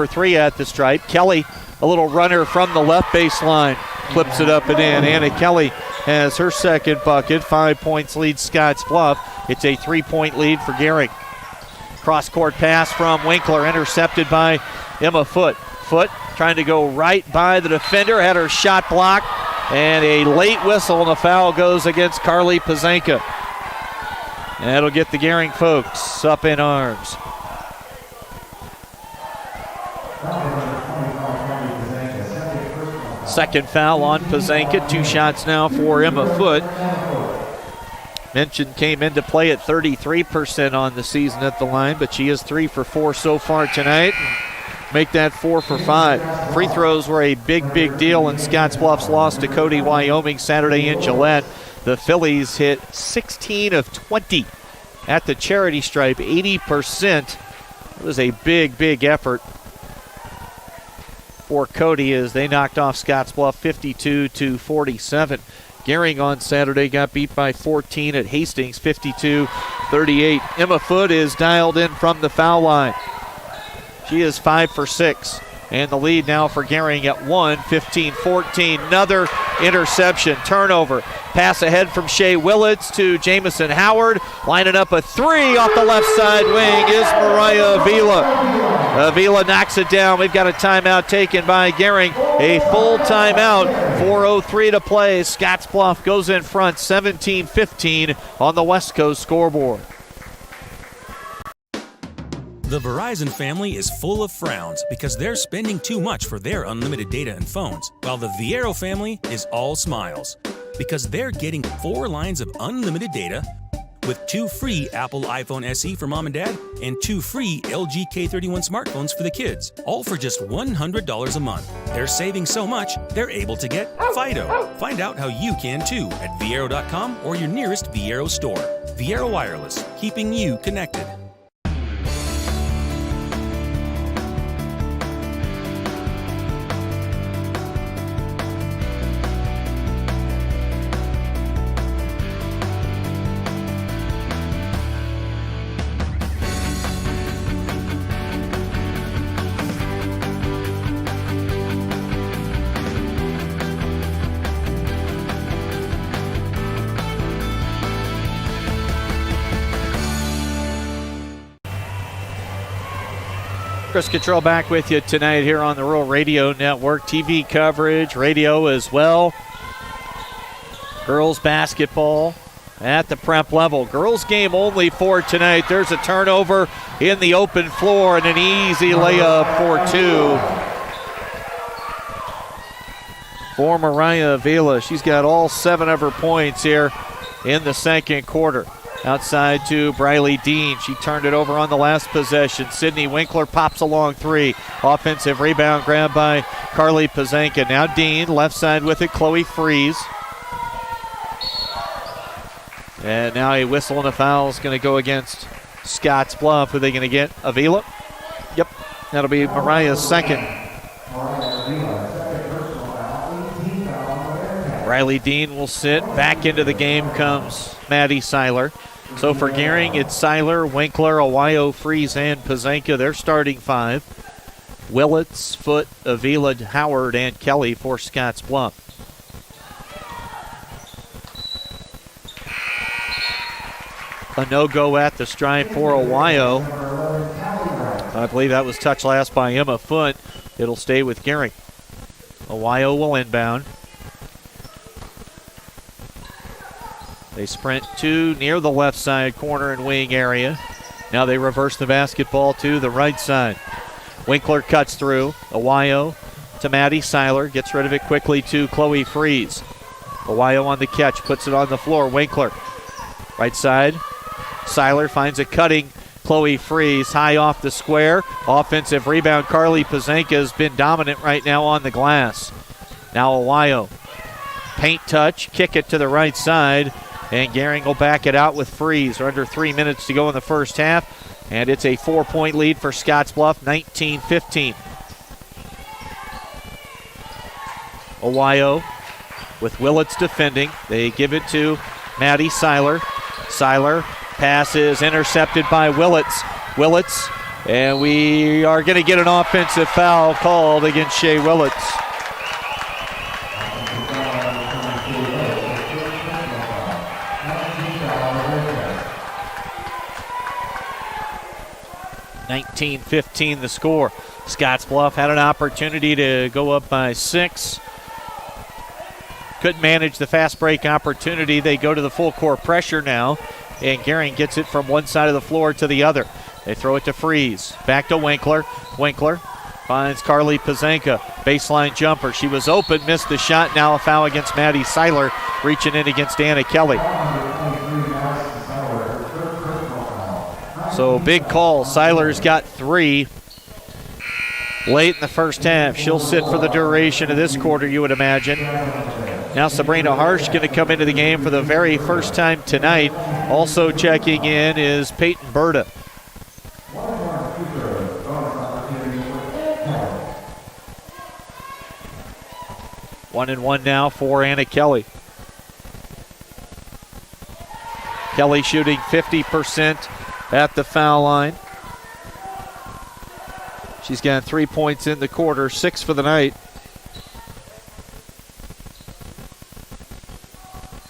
3 at the stripe. Kelly, a little runner from the left baseline, clips it up and in. Anna Kelly has her second bucket. 5 points leads Scottsbluff. It's a 3-point lead for Gering. Cross-court pass from Winkler, intercepted by Emma Foote. Foote trying to go right by the defender, had her shot blocked, and a late whistle, and the foul goes against Carly Pazanka. And that'll get the Gering folks up in arms. Second foul on Pazanka. 2 shots now for Emma Foote. Mention came into play at 33% on the season at the line, but she is 3 for 4 so far tonight. Make that 4 for 5. Free throws were a big deal in Scottsbluff's loss to Cody, Wyoming Saturday in Gillette. The Phillies hit 16 of 20 at the charity stripe, 80%. It was a big effort for Cody as they knocked off Scottsbluff 52-47. Gering on Saturday got beat by 14 at Hastings, 52-38. Emma Foote is dialed in from the foul line. She is 5 for 6. And the lead now for Gering at 1, 15-14. Another interception, turnover. Pass ahead from Shea Willits to Jamison Howard. Lining up a 3 off the left side wing is Mariah Avila. Avila knocks it down. We've got a timeout taken by Gering. A full timeout. 4:03 to play. Scottsbluff goes in front 17-15 on the West Coast scoreboard. The Verizon family is full of frowns because they're spending too much for their unlimited data and phones, while the Viero family is all smiles because they're getting 4 lines of unlimited data with 2 free Apple iPhone SE for mom and dad and 2 free LG K31 smartphones for the kids, all for just $100 a month. They're saving so much, they're able to get Fido. Find out how you can too at Viero.com or your nearest Viero store. Viero Wireless, keeping you connected. Chris Cottrell back with you tonight here on the Rural Radio Network. TV coverage, radio as well. Girls basketball at the prep level. Girls game only for tonight. There's a turnover in the open floor and an easy layup for 2. for Mariah Avila. She's got all 7 of her points here in the second quarter. Outside to Briley Dean. She turned it over on the last possession. Sydney Winkler pops a long 3. Offensive rebound grabbed by Carly Pazanka. Now Dean, left side with it, Chloe Freeze. And now a whistle and a foul is going to go against Scottsbluff. Who are they going to get? Avila? Yep, that'll be Mariah's second. Riley Dean will sit. Back into the game comes Maddie Seiler. So for Gering, it's Seiler, Winkler, Awayo, Freeze, and Pazanka. They're starting 5. Willits, Foote, Avila, Howard, and Kelly for Scottsbluff. A no-go at the stripe for Awayo. I believe that was touched last by Emma Foote. It'll stay with Gering. Awayo will inbound. They sprint 2 near the left side corner and wing area. Now they reverse the basketball to the right side. Winkler cuts through. Awayo to Maddie Seiler. Gets rid of it quickly to Chloe Freeze. Awayo on the catch. Puts it on the floor. Winkler. Right side. Seiler finds a cutting Chloe Freeze. High off the square. Offensive rebound. Carly Pazanka has been dominant right now on the glass. Now Awayo. Paint touch. Kick it to the right side. And Gering will back it out with Freeze. Under 3 minutes to go in the first half. And it's a 4-point lead for Scottsbluff, 19-15. Awayo with Willits defending. They give it to Maddie Seiler. Seiler pass is intercepted by Willits. Willits, and we are going to get an offensive foul called against Shea Willits. (19-15) the score. Scottsbluff had an opportunity to go up by 6. Couldn't manage the fast break opportunity. They go to the full court pressure now, and Gering gets it from one side of the floor to the other. They throw it to Freeze. Back to Winkler. Winkler finds Carly Pazanka. Baseline jumper. She was open, missed the shot. Now a foul against Maddie Seiler, reaching in against Anna Kelly. So big call. Seiler's got 3 late in the first half. She'll sit for the duration of this quarter, you would imagine. Now Sabrina Harsh going to come into the game for the very first time tonight. Also checking in is Peyton Berta. One and one now for Anna Kelly. Kelly shooting 50% at the foul line. She's got 3 points in the quarter, 6 for the night.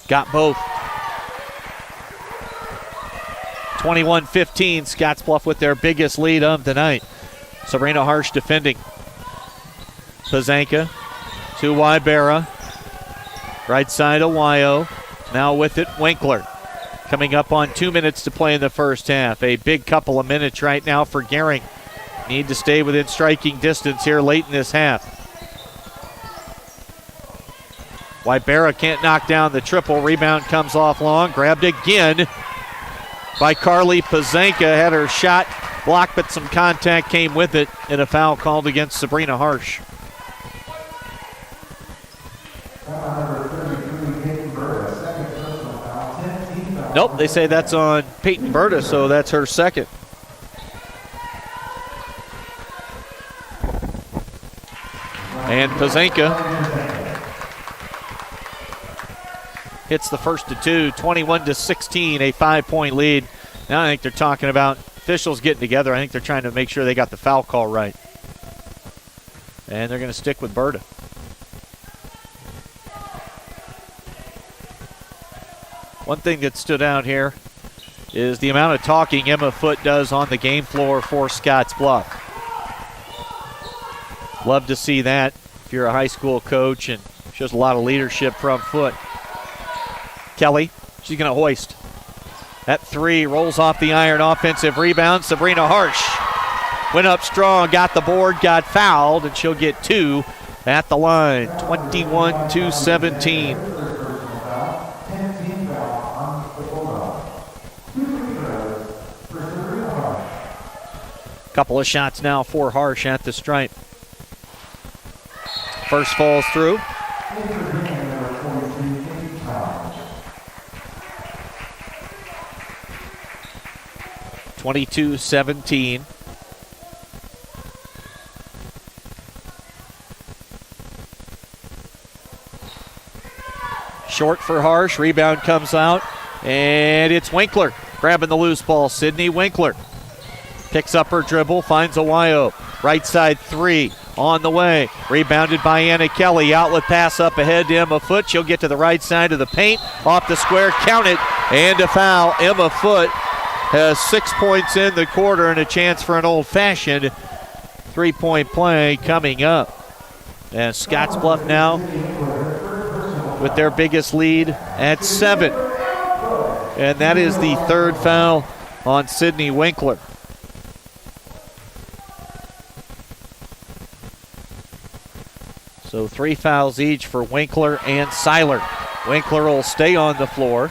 Got both. 21-15, Scottsbluff with their biggest lead of the night. Sabrina Harsh defending. Pazanka to Wybera. Right side Awayo. Now with it, Winkler. Coming up on 2 minutes to play in the first half. A big couple of minutes right now for Gering. Need to stay within striking distance here late in this half. Wybera can't knock down the triple. Rebound comes off long. Grabbed again by Carly Pazanka. Had her shot blocked, but some contact came with it, and a foul called against Sabrina Harsh. Nope, they say that's on Peyton Berta, so that's her second. And Pazanka hits the first of 2, 21-16, a 5-point lead. Now I think they're talking about officials getting together. I think they're trying to make sure they got the foul call right. And they're going to stick with Berta. One thing that stood out here is the amount of talking Emma Foote does on the game floor for Scottsbluff. Love to see that if you're a high school coach, and shows a lot of leadership from Foote. Kelly, she's going to hoist. That 3 rolls off the iron. Offensive rebound. Sabrina Harsh went up strong, got the board, got fouled, and she'll get 2 at the line, 21-17. Couple of shots now for Harsh at the stripe. First falls through. (22-17). Short for Harsh. Rebound comes out, and it's Winkler grabbing the loose ball. Sydney Winkler picks up her dribble, finds Awayo. Right side three on the way. Rebounded by Anna Kelly. Outlet pass up ahead to Emma Foote. She'll get to the right side of the paint. Off the square, count it, and a foul. Emma Foote has 6 points in the quarter and a chance for an old-fashioned three-point play coming up. And Scottsbluff now with their biggest lead at 7. And that is the third foul on Sydney Winkler. So 3 fouls each for Winkler and Seiler. Winkler will stay on the floor.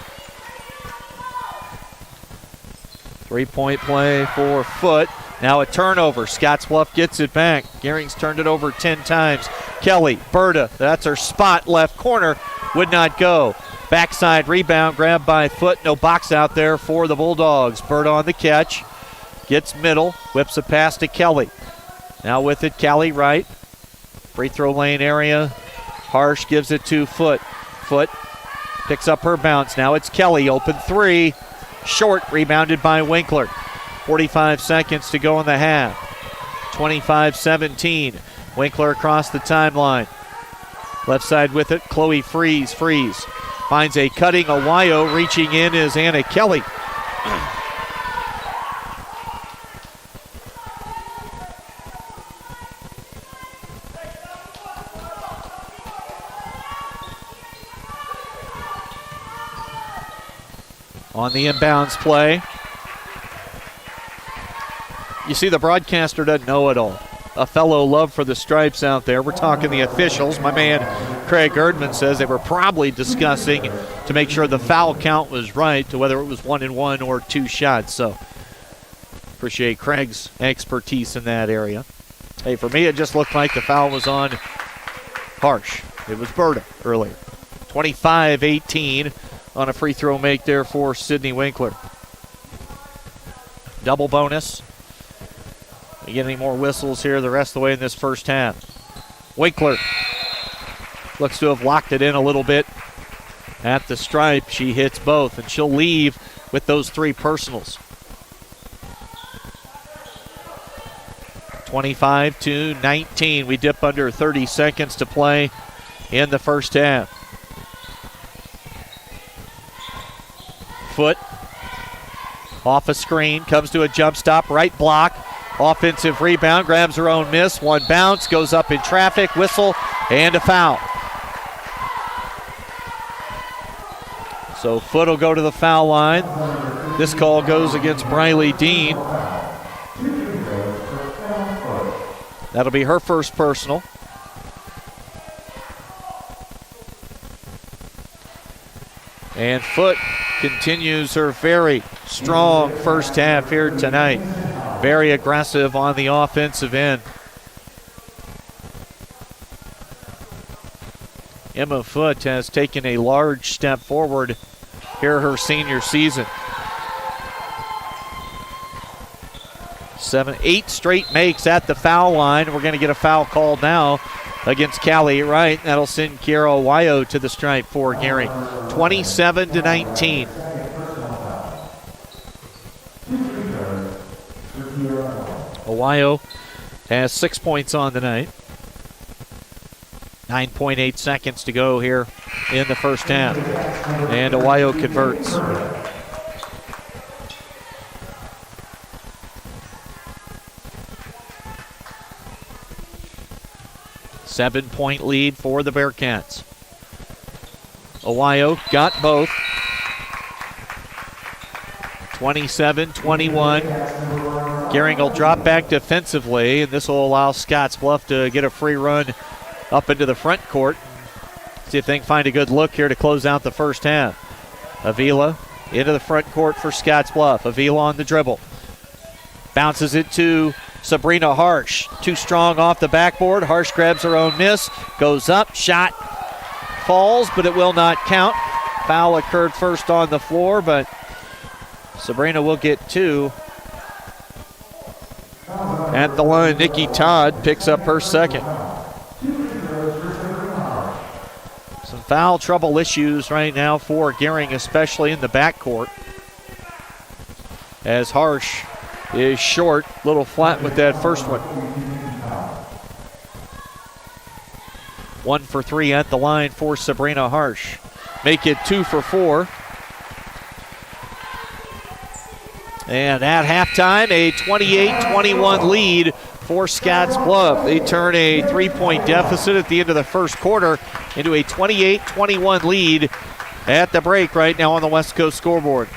3-point play for Foote. Now a turnover. Scottsbluff gets it back. Gering's turned it over 10 times. Kelly, Berta, that's her spot. Left corner, would not go. Backside rebound, grabbed by Foote. No box out there for the Bulldogs. Berta on the catch. Gets middle, whips a pass to Kelly. Now with it, Kelly right. Free throw lane area. Harsh gives it to Foote. Foote picks up her bounce. Now it's Kelly, open three. Short, rebounded by Winkler. 45 seconds to go in the half. 25-17. Winkler across the timeline. Left side with it, Chloe Freeze. Finds a cutting Awayo. Reaching in is Anna Kelly. On the inbounds play. You see, the broadcaster doesn't know it all. A fellow love for the Stripes out there. We're talking the officials. My man Craig Erdman says they were probably discussing to make sure the foul count was right, to whether it was 1-and-1 or 2 shots. So appreciate Craig's expertise in that area. Hey, for me, it just looked like the foul was on Harsh. It was Berta earlier. 25-18 on a free throw make there for Sydney Winkler. Double bonus. We get any more whistles here the rest of the way in this first half. Winkler looks to have locked it in a little bit at the stripe. She hits both, and she'll leave with those 3 personals. 25-19. We dip under 30 seconds to play in the first half. Foote off a screen, comes to a jump stop, right block. Offensive rebound, grabs her own miss. One bounce, goes up in traffic, whistle, and a foul. So Foote will go to the foul line. This call goes against Briley Dean. That'll be her first personal. And Foote continues her very strong first half here tonight. Very aggressive on the offensive end. Emma Foote has taken a large step forward here her senior season. 8 straight makes at the foul line. We're going to get a foul called now against Callie Wright. That'll send Kiera Awayo to the stripe for Gering. 27-19. Awayo has 6 points on the night. 9.8 seconds to go here in the first half. And Awayo converts. Seven-point lead for the Bearcats. Awayo got both. 27-21. Gering will drop back defensively, and this will allow Scottsbluff to get a free run up into the front court. See if they can find a good look here to close out the first half. Avila into the front court for Scottsbluff. Avila on the dribble. Bounces it to Sabrina Harsh. Too strong off the backboard. Harsh grabs her own miss. Goes up. Shot falls, but it will not count. Foul occurred first on the floor, but Sabrina will get 2. At the line, Nikki Todd picks up her second. Some foul trouble issues right now for Gering, especially in the backcourt. As Harsh is short, little flat with that first one. 1 for 3 at the line for Sabrina Harsh. Make it 2 for 4. And at halftime, a 28-21 lead for Scottsbluff. They turn a 3-point deficit at the end of the first quarter into a 28-21 lead at the break right now on the West Coast scoreboard.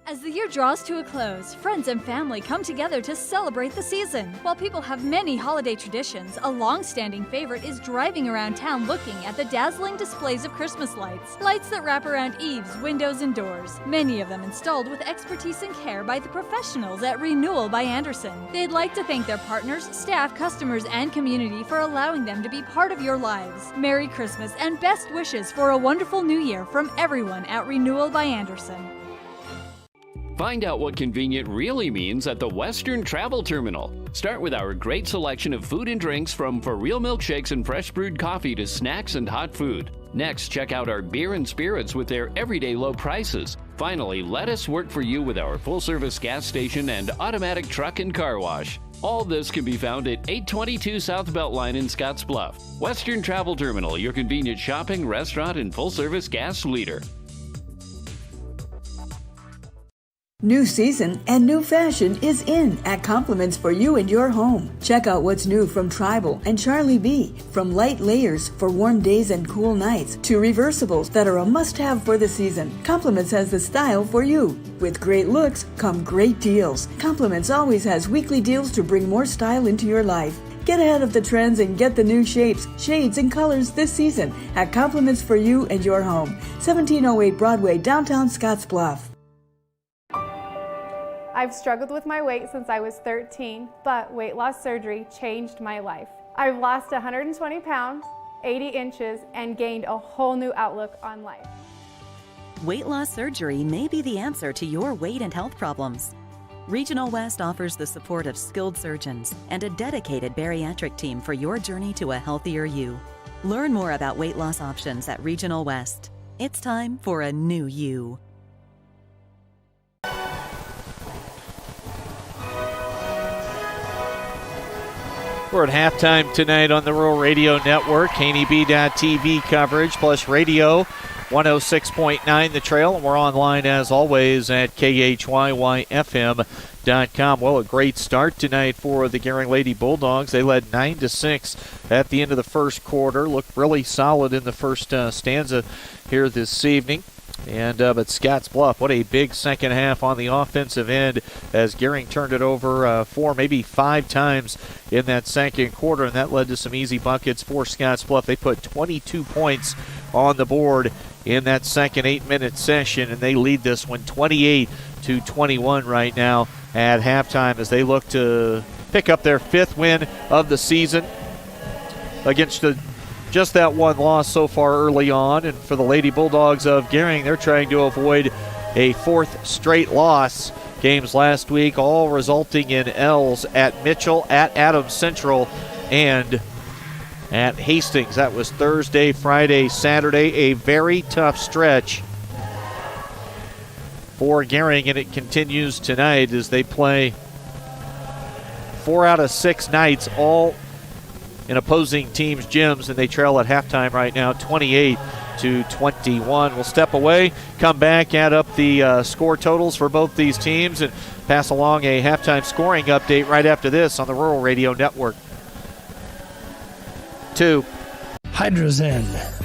As the year draws to a close, friends and family come together to celebrate the season. While people have many holiday traditions, a long-standing favorite is driving around town looking at the dazzling displays of Christmas lights. Lights that wrap around eaves, windows, and doors. Many of them installed with expertise and care by the professionals at Renewal by Andersen. They'd like to thank their partners, staff, customers, and community for allowing them to be part of your lives. Merry Christmas and best wishes for a wonderful new year from everyone at Renewal by Andersen. Find out what convenient really means at the Western Travel Terminal. Start with our great selection of food and drinks, from for real milkshakes and fresh brewed coffee to snacks and hot food. Next, check out our beer and spirits with their everyday low prices. Finally, let us work for you with our full-service gas station and automatic truck and car wash. All this can be found at 822 South Beltline in Scottsbluff. Western Travel Terminal, your convenient shopping, restaurant, and full-service gas leader. New season and new fashion is in at Compliments for you and your home. Check out what's new from Tribal and Charlie B. From light layers for warm days and cool nights to reversibles that are a must-have for the season. Compliments has the style for you. With great looks come great deals. Compliments always has weekly deals to bring more style into your life. Get ahead of the trends and get the new shapes, shades, and colors this season at Compliments for you and your home. 1708 Broadway, downtown Scottsbluff. I've struggled with my weight since I was 13, but weight loss surgery changed my life. I've lost 120 pounds, 80 inches, and gained a whole new outlook on life. Weight loss surgery may be the answer to your weight and health problems. Regional West offers the support of skilled surgeons and a dedicated bariatric team for your journey to a healthier you. Learn more about weight loss options at Regional West. It's time for a new you. We're at halftime tonight on the Rural Radio Network. KNEB.TV coverage plus radio 106.9 The Trail. And we're online as always at KHYYFM.com. Well, a great start tonight for the Gering Lady Bulldogs. They led 9-6 at the end of the first quarter. Looked really solid in the first stanza here this evening. And but Scottsbluff, what a big second half on the offensive end as Gering turned it over 4, maybe 5 times in that second quarter, and that led to some easy buckets for Scottsbluff. They put 22 points on the board in that second 8-minute session, and they lead this one 28-21 right now at halftime as they look to pick up their 5th win of the season against just that one loss so far early on. And for the Lady Bulldogs of Gering, they're trying to avoid a 4th straight loss. Games last week all resulting in L's at Mitchell, at Adams Central, and at Hastings. That was Thursday, Friday, Saturday. A very tough stretch for Gering, and it continues tonight as they play 4 out of 6 nights, all in opposing teams' gyms, and they trail at halftime right now 28-21. We'll step away, come back, add up the score totals for both these teams, and pass along a halftime scoring update right after this on the Rural Radio Network. 2. Hydrozen,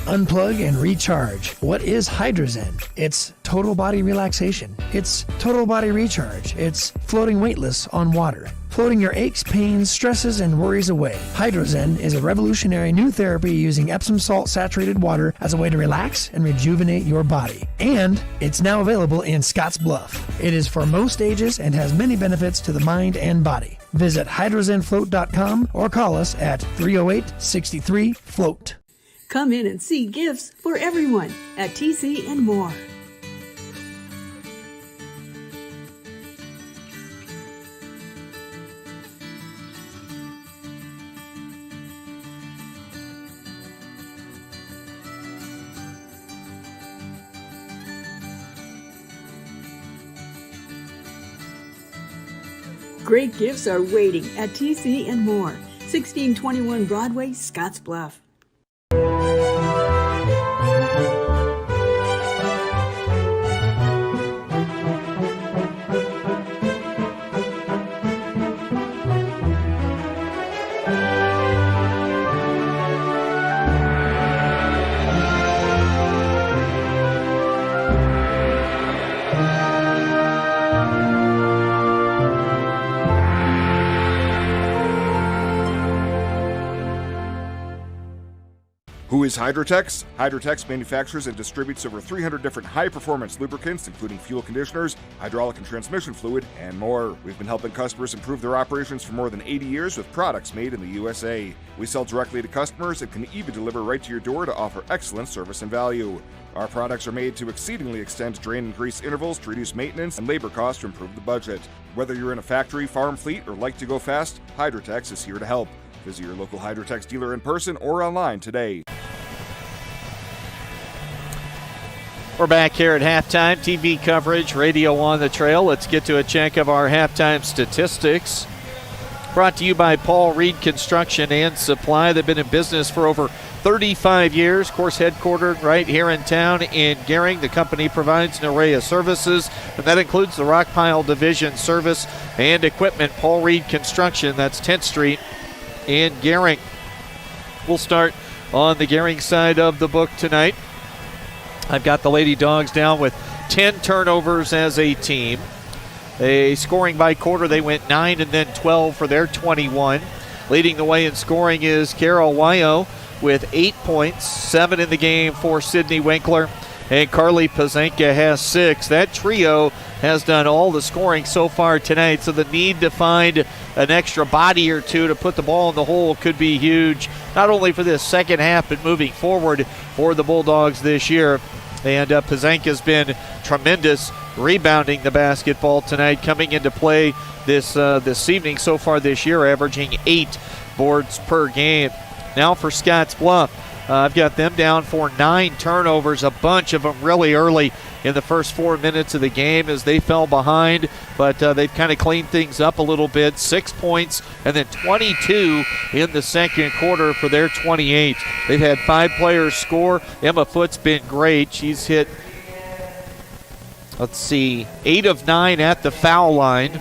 unplug and recharge. What is Hydrozen? It's total body relaxation. It's total body recharge. It's floating weightless on water. Floating your aches, pains, stresses, and worries away. Hydrozen is a revolutionary new therapy using Epsom salt saturated water as a way to relax and rejuvenate your body. And it's now available in Scottsbluff. It is for most ages and has many benefits to the mind and body. Visit hydrozenfloat.com or call us at 308-63-FLOAT. Come in and see gifts for everyone at TC and More. Great gifts are waiting at TC and More, 1621 Broadway, Scottsbluff. Who is Hydrotex? Hydrotex manufactures and distributes over 300 different high-performance lubricants, including fuel conditioners, hydraulic and transmission fluid, and more. We've been helping customers improve their operations for more than 80 years with products made in the USA. We sell directly to customers and can even deliver right to your door to offer excellent service and value. Our products are made to exceedingly extend drain and grease intervals to reduce maintenance and labor costs to improve the budget. Whether you're in a factory, farm fleet, or like to go fast, Hydrotex is here to help. Visit your local Hydrotex dealer in person or online today. We're back here at halftime. TV coverage, radio on the trail. Let's get to a check of our halftime statistics. Brought to you by Paul Reed Construction and Supply. They've been in business for over 35 years. Of course, headquartered right here in town in Gering. The company provides an array of services, and that includes the rock pile division service and equipment. Paul Reed Construction, that's 10th Street in Gering. We'll start on the Gering side of the book tonight. I've got the Lady Dogs down with 10 turnovers as a team. A scoring by quarter, they went 9 and then 12 for their 21. Leading the way in scoring is Carol Wyo with 8 points, 7 in the game for Sydney Winkler, and Carly Pazanka has 6. That trio has done all the scoring so far tonight, so the need to find an extra body or two to put the ball in the hole could be huge, not only for this second half, but moving forward for the Bulldogs this year. And Pazanka's been tremendous rebounding the basketball tonight, coming into play this evening so far this year, averaging 8 boards per game. Now for Scottsbluff, I've got them down for 9 turnovers, a bunch of them really early in the first 4 minutes of the game as they fell behind, but they've kind of cleaned things up a little bit. 6 points and then 22 in the second quarter for their 28. They've had 5 players score. Emma Foote's been great. She's hit, 8 of 9 at the foul line.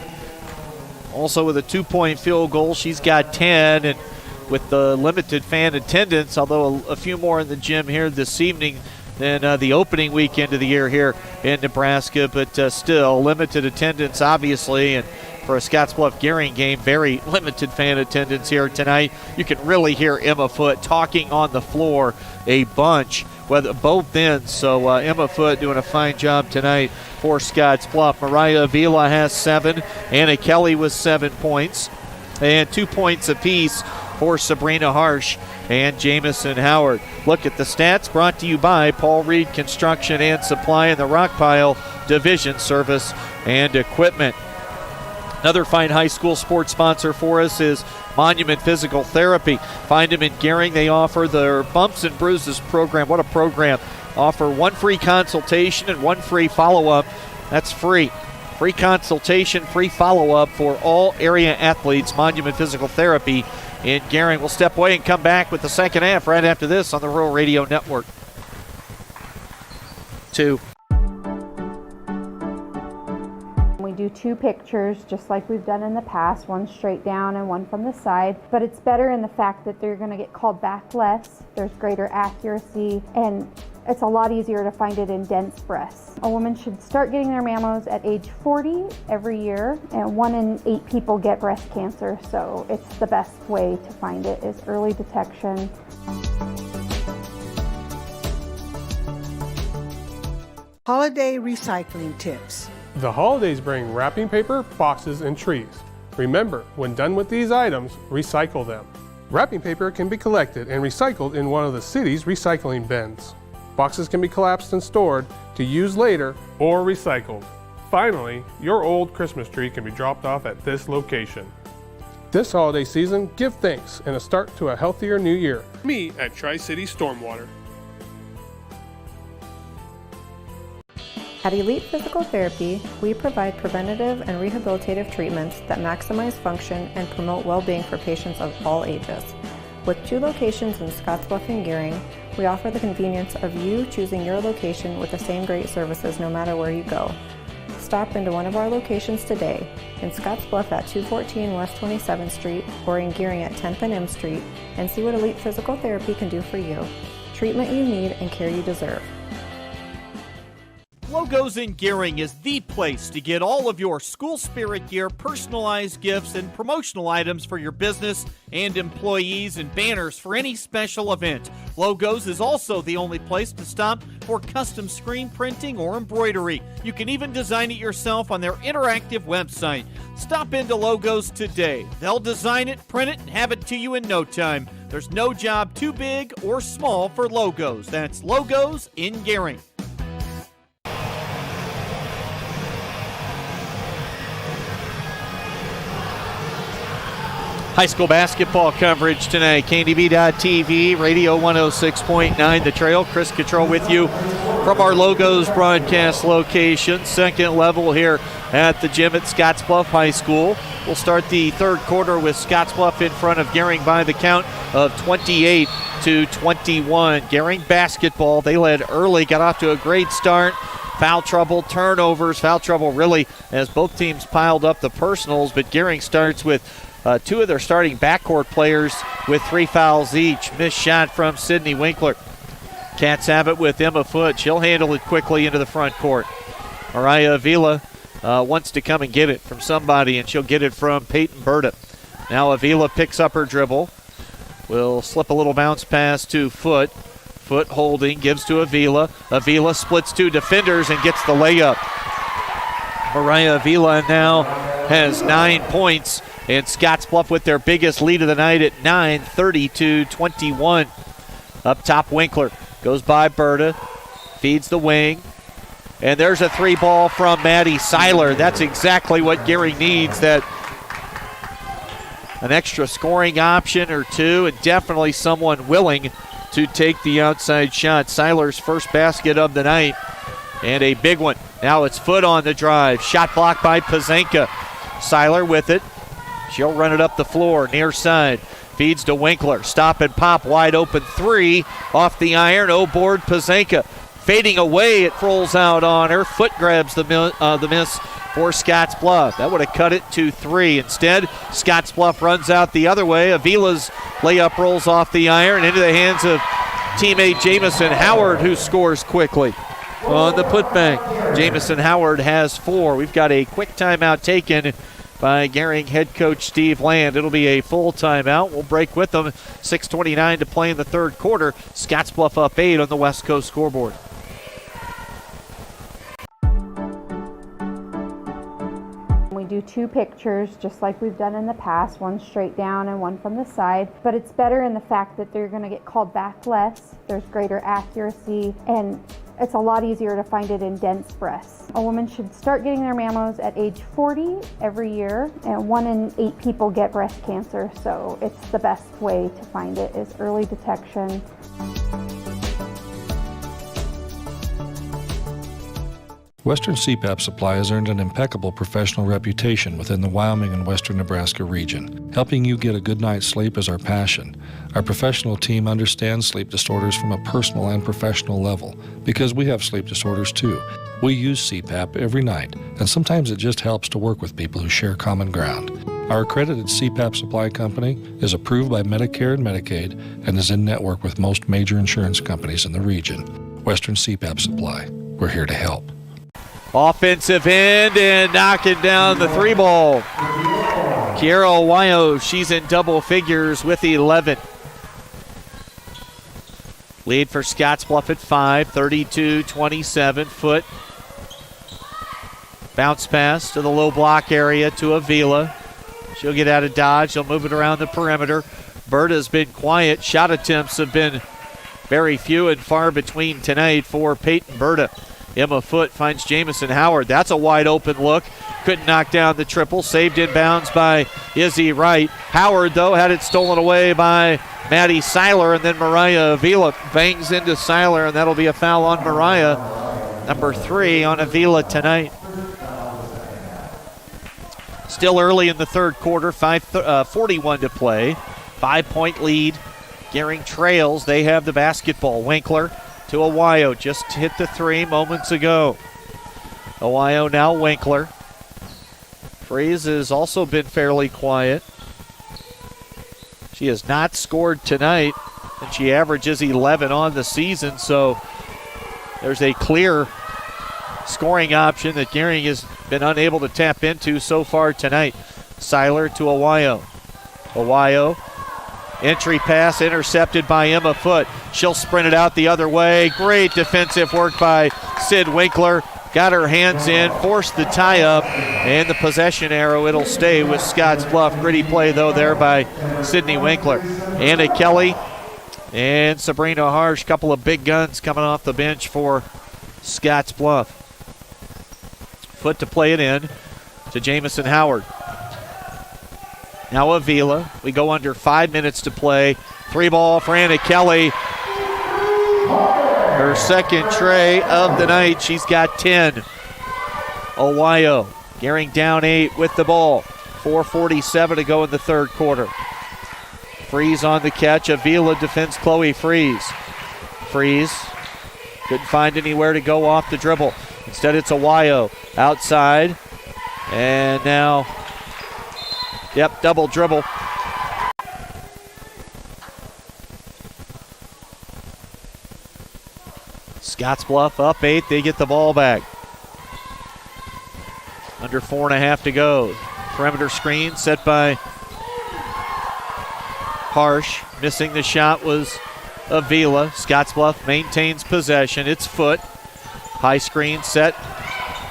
Also with a 2-point field goal, she's got 10, and with the limited fan attendance, although a few more in the gym here this evening than the opening weekend of the year here in Nebraska, but still limited attendance, obviously, and for a Scottsbluff Gering game, very limited fan attendance here tonight. You can really hear Emma Foote talking on the floor a bunch, both ends. So Emma Foote doing a fine job tonight for Scottsbluff. Mariah Avila has 7, Anna Kelly with 7 points, and 2 points apiece for Sabrina Harsh and Jamison Howard. Look at the stats brought to you by Paul Reed Construction and Supply and the Rock Pile Division Service and Equipment. Another fine high school sports sponsor for us is Monument Physical Therapy. Find them in Gering. They offer their Bumps and Bruises program. What a program. Offer 1 free consultation and 1 free follow-up. That's free. Free consultation, free follow-up for all area athletes. Monument Physical Therapy in Gering. We'll step away and come back with the second half right after this on the Rural Radio Network. 2. We do do 2 pictures just like we've done in the past, one straight down and one from the side, but it's better in the fact that they're going to get called back less, there's greater accuracy, and it's a lot easier to find it in dense breasts. A woman should start getting their mammos at age 40 every year, and 1 in 8 people get breast cancer, so it's the best way to find it is early detection. Holiday recycling tips. The holidays bring wrapping paper, boxes, and trees. Remember, when done with these items, recycle them. Wrapping paper can be collected and recycled in one of the city's recycling bins. Boxes can be collapsed and stored to use later or recycled. Finally, your old Christmas tree can be dropped off at this location. This holiday season, give thanks and a start to a healthier new year. Me at Tri-City Stormwater. At Elite Physical Therapy, we provide preventative and rehabilitative treatments that maximize function and promote well-being for patients of all ages. With 2 locations in Scottsbluff and Gering, we offer the convenience of you choosing your location with the same great services no matter where you go. Stop into one of our locations today, in Scottsbluff at 214 West 27th Street or in Gering at 10th and M Street, and see what Elite Physical Therapy can do for you. Treatment you need and care you deserve. Logos in Gering is the place to get all of your school spirit gear, personalized gifts, and promotional items for your business and employees and banners for any special event. Logos is also the only place to stop for custom screen printing or embroidery. You can even design it yourself on their interactive website. Stop into Logos today. They'll design it, print it, and have it to you in no time. There's no job too big or small for Logos. That's Logos in Gering. High school basketball coverage tonight. KDB.TV, Radio 106.9 The Trail. Chris Cottrell with you from our Logos broadcast location. Second level here at the gym at Scottsbluff High School. We'll start the third quarter with Scottsbluff in front of Gering by the count of 28-21. Gering basketball, they led early, got off to a great start. Foul trouble, turnovers, foul trouble really as both teams piled up the personals, but Gering starts with 2 of their starting backcourt players with 3 fouls each. Missed shot from Sydney Winkler. Cats have it with Emma Foote. She'll handle it quickly into the front court. Mariah Avila wants to come and get it from somebody, and she'll get it from Peyton Berta. Now Avila picks up her dribble. Will slip a little bounce pass to Foote. Foote holding, gives to Avila. Avila splits 2 defenders and gets the layup. Mariah Avila now has 9 points. And Scottsbluff with their biggest lead of the night at 9, 32-21. Up top, Winkler goes by Berta, feeds the wing. And there's a 3 ball from Maddie Seiler. That's exactly what Gering needs, that an extra scoring option or 2, and definitely someone willing to take the outside shot. Seiler's first basket of the night, and a big one. Now it's Foote on the drive. Shot blocked by Pazenka. Seiler with it. She'll run it up the floor, near side. Feeds to Winkler. Stop and pop, wide open 3. Off the iron, board Pazenka. Fading away, it rolls out on her. Foote grabs the miss for Scottsbluff. That would have cut it to 3. Instead, Scottsbluff runs out the other way. Avila's layup rolls off the iron into the hands of teammate Jamison Howard, who scores quickly on the putback. Jamison Howard has 4. We've got a quick timeout taken by Gering head coach Steve Land. It'll be a full timeout. We'll break with them. 6:29 to play in the third quarter. Scottsbluff up 8 on the West Coast scoreboard. We do 2 pictures just like we've done in the past, one straight down and one from the side, but it's better in the fact that they're going to get called back less, there's greater accuracy, and it's a lot easier to find it in dense breasts. A woman should start getting their mammos at age 40 every year, and 1 in 8 people get breast cancer, so it's the best way to find it is early detection. Western CPAP Supply has earned an impeccable professional reputation within the Wyoming and Western Nebraska region. Helping you get a good night's sleep is our passion. Our professional team understands sleep disorders from a personal and professional level because we have sleep disorders too. We use CPAP every night, and sometimes it just helps to work with people who share common ground. Our accredited CPAP supply company is approved by Medicare and Medicaid and is in network with most major insurance companies in the region. Western CPAP Supply. We're here to help. Offensive end and knocking down the 3-ball. Kiera Wyo, she's in double figures with 11. Lead for Scottsbluff at 5, 32-27. Foot. Bounce pass to the low block area to Avila. She'll get out of dodge. She'll move it around the perimeter. Berta's been quiet. Shot attempts have been very few and far between tonight for Peyton Berta. Emma Foot finds Jamison Howard. That's a wide open look. Couldn't knock down the triple. Saved inbounds by Izzy Wright. Howard, though, had it stolen away by Maddie Seiler, and then Mariah Avila bangs into Seiler, and that'll be a foul on Mariah. Number 3 on Avila tonight. Still early in the third quarter, 41 to play. 5-point lead. Gering trails. They have the basketball. Winkler to Awio. Just hit the 3 moments ago. Awio now Winkler. Freeze has also been fairly quiet. She has not scored tonight, and she averages 11 on the season, so there's a clear scoring option that Gering has been unable to tap into so far tonight. Seiler to Awio. Awio, entry pass intercepted by Emma Foot. She'll sprint it out the other way. Great defensive work by Sid Winkler. Got her hands in, forced the tie-up, and the possession arrow, it'll stay with Scottsbluff. Gritty play, though, there by Sydney Winkler. Anna Kelly and Sabrina Harsh, couple of big guns coming off the bench for Scottsbluff. Foot to play it in to Jamison Howard. Now Avila. We go under 5 minutes to play. 3-ball for Anna Kelly. Her second tray of the night. She's got 10. Awio. Gering down 8 with the ball. 4:47 to go in the third quarter. Freeze on the catch. Avila defends Chloe Freeze. Freeze couldn't find anywhere to go off the dribble. Instead, it's Awio outside. And now, double dribble. Scottsbluff up 8. They get the ball back. Under 4.5 to go. Perimeter screen set by Harsh. Missing the shot was Avila. Scottsbluff maintains possession. It's Foot. High screen set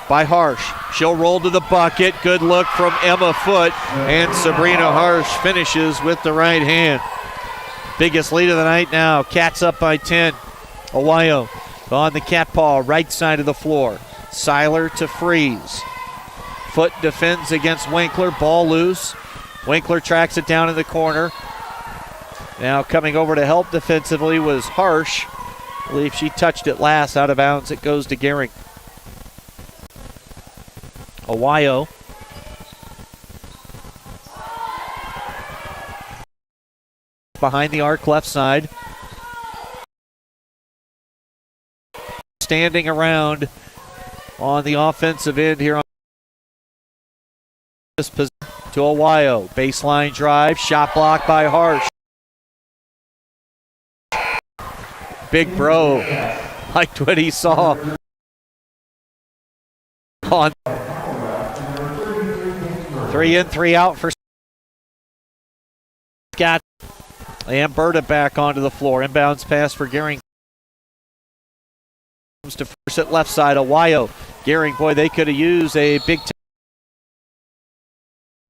by Harsh. She'll roll to the bucket. Good look from Emma Foot. And Sabrina Harsh finishes with the right hand. Biggest lead of the night now. Cats up by 10. Awio on the cat paw, right side of the floor. Seiler to Freeze. Foot defends against Winkler. Ball loose. Winkler tracks it down in the corner. Now coming over to help defensively was Harsh. I believe she touched it last. Out of bounds. It goes to Gering. Awio. Behind the arc left side. Standing around on the offensive end here on this position to Awio. Baseline drive. Shot blocked by Harsh. Big Bro liked what he saw on 3 in, 3 out for Scott. And Berta back onto the floor. Inbounds pass for Gering. Comes to first at left side. Awio. Gering, boy, they could have used a big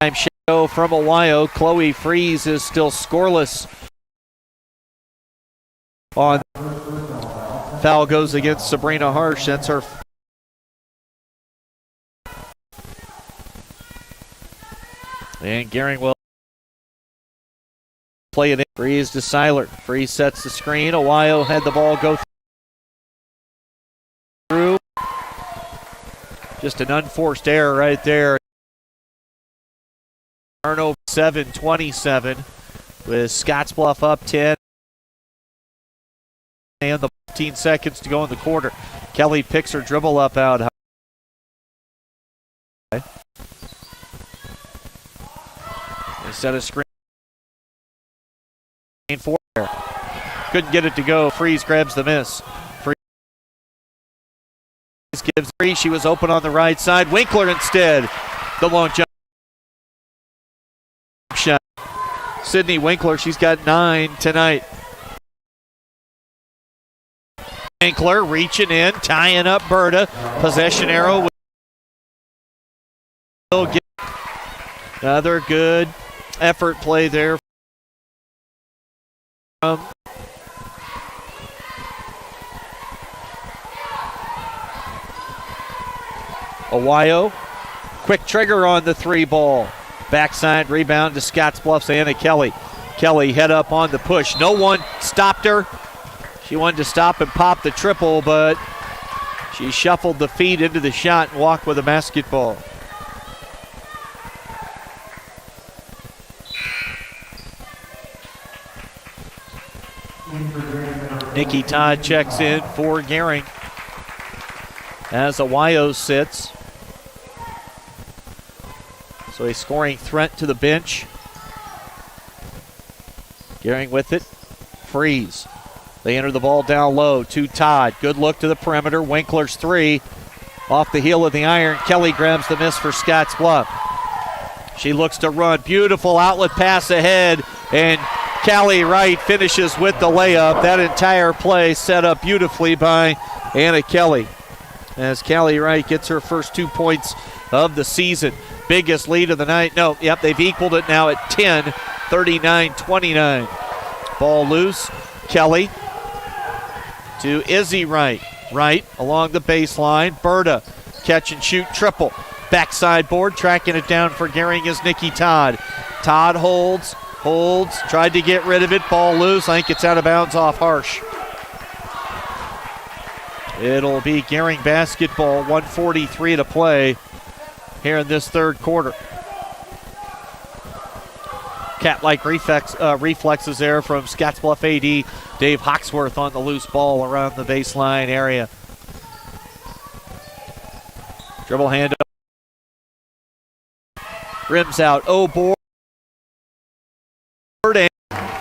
time show from Awio. Chloe Freeze is still scoreless. On foul goes against Sabrina Harsh. That's her. And Gering will play it in. Freeze to Seiler. Freeze sets the screen. Awio had the ball go through. Just an unforced error right there. Turnover 7-27 with Scottsbluff up 10. And the 15 seconds to go in the quarter. Kelly picks her dribble up out high. They set a screen for her. Couldn't get it to go. Freeze grabs the miss. Freeze gives three. She was open on the right side. Winkler instead. The long jump shot. Sydney Winkler, she's got 9 tonight. Winkler reaching in, tying up Berta. Possession arrow. Another good effort play there. Ohio, quick trigger on the 3 ball. Backside rebound to Scottsbluff's Anna Kelly. Kelly head up on the push. No one stopped her. She wanted to stop and pop the triple, but she shuffled the feet into the shot and walked with a basketball. Nikki Todd checks in for Gering as Ohio sits. So a scoring threat to the bench. Gering with it. Freeze. They enter the ball down low to Todd. Good look to the perimeter. Winkler's 3. Off the heel of the iron. Kelly grabs the miss for Scottsbluff. She looks to run. Beautiful outlet pass ahead. And Callie Wright finishes with the layup. That entire play set up beautifully by Anna Kelly. As Callie Wright gets her first 2 points of the season. Biggest lead of the night. No, yep, they've equaled it now at 10, 39-29. Ball loose. Kelly to Izzy Wright. Wright along the baseline. Berta, catch and shoot triple. Backside board, tracking it down for Gering is Nikki Todd. Todd holds, tried to get rid of it. Ball loose. I think it's out of bounds off Harsh. It'll be Gering basketball, 1:43 to play here in this third quarter. Cat-like reflexes there from Scottsbluff AD Dave Hawksworth on the loose ball around the baseline area. Dribble hand up. Rims out. Oh, board.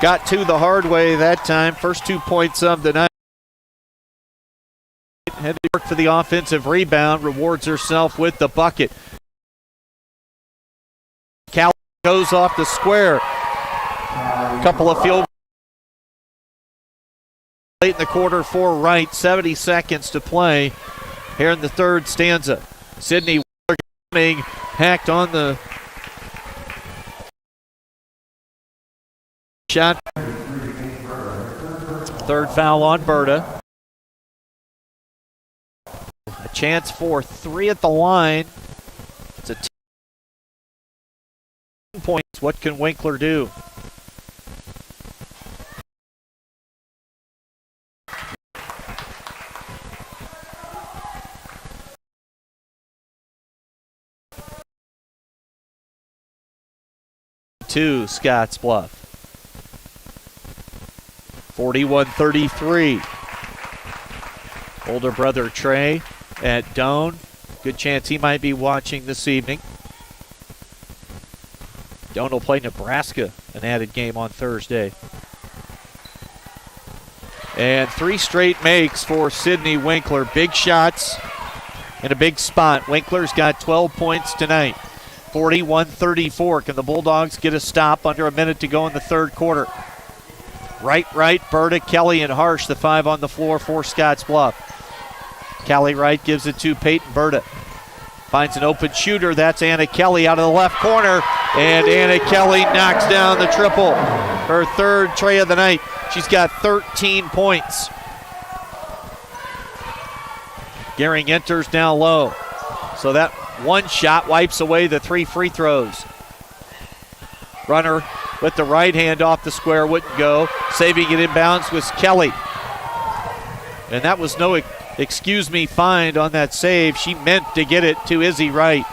Got to the hard way that time. First 2 points of the night. Had to work for the offensive rebound. Rewards herself with the bucket. Cal goes off the square. Couple of field late in the quarter for Wright. 70 seconds to play here in the third stanza. Sydney coming, hacked on the shot. Third foul on Berta. A chance for 3 at the line. It's a 10 points. What can Winkler do? To Scottsbluff. 41-33. Older brother Trey at Doane. Good chance he might be watching this evening. Doane will play Nebraska, an added game on Thursday. And 3 straight makes for Sydney Winkler. Big shots in a big spot. Winkler's got 12 points tonight. 41-34. Can the Bulldogs get a stop? Under a minute to go in the third quarter. Right, Berta, Kelly, and Harsh, the 5 on the floor for Scottsbluff. Callie Wright gives it to Peyton Berta. Finds an open shooter. That's Anna Kelly out of the left corner. And Anna Kelly knocks down the triple. Her third tray of the night. She's got 13 points. Gering enters down low. So that one shot wipes away the 3 free throws. Runner with the right hand off the square wouldn't go. Saving it inbounds was Kelly. And that was no find on that save. She meant to get it to Izzy Wright.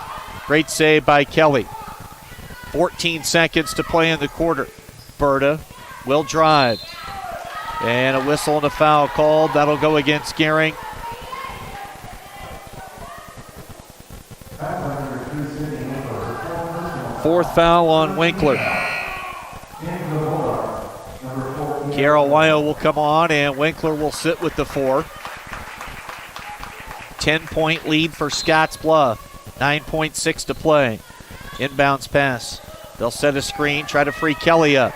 Great save by Kelly. 14 seconds to play in the quarter. Berta will drive. And a whistle and a foul called. That'll go against Gering. Fourth foul on Winkler. Kiara Wyo will come on, and Winkler will sit with the 4. 10-point lead for Scottsbluff. 9.6 to play. Inbounds pass. They'll set a screen, try to free Kelly up.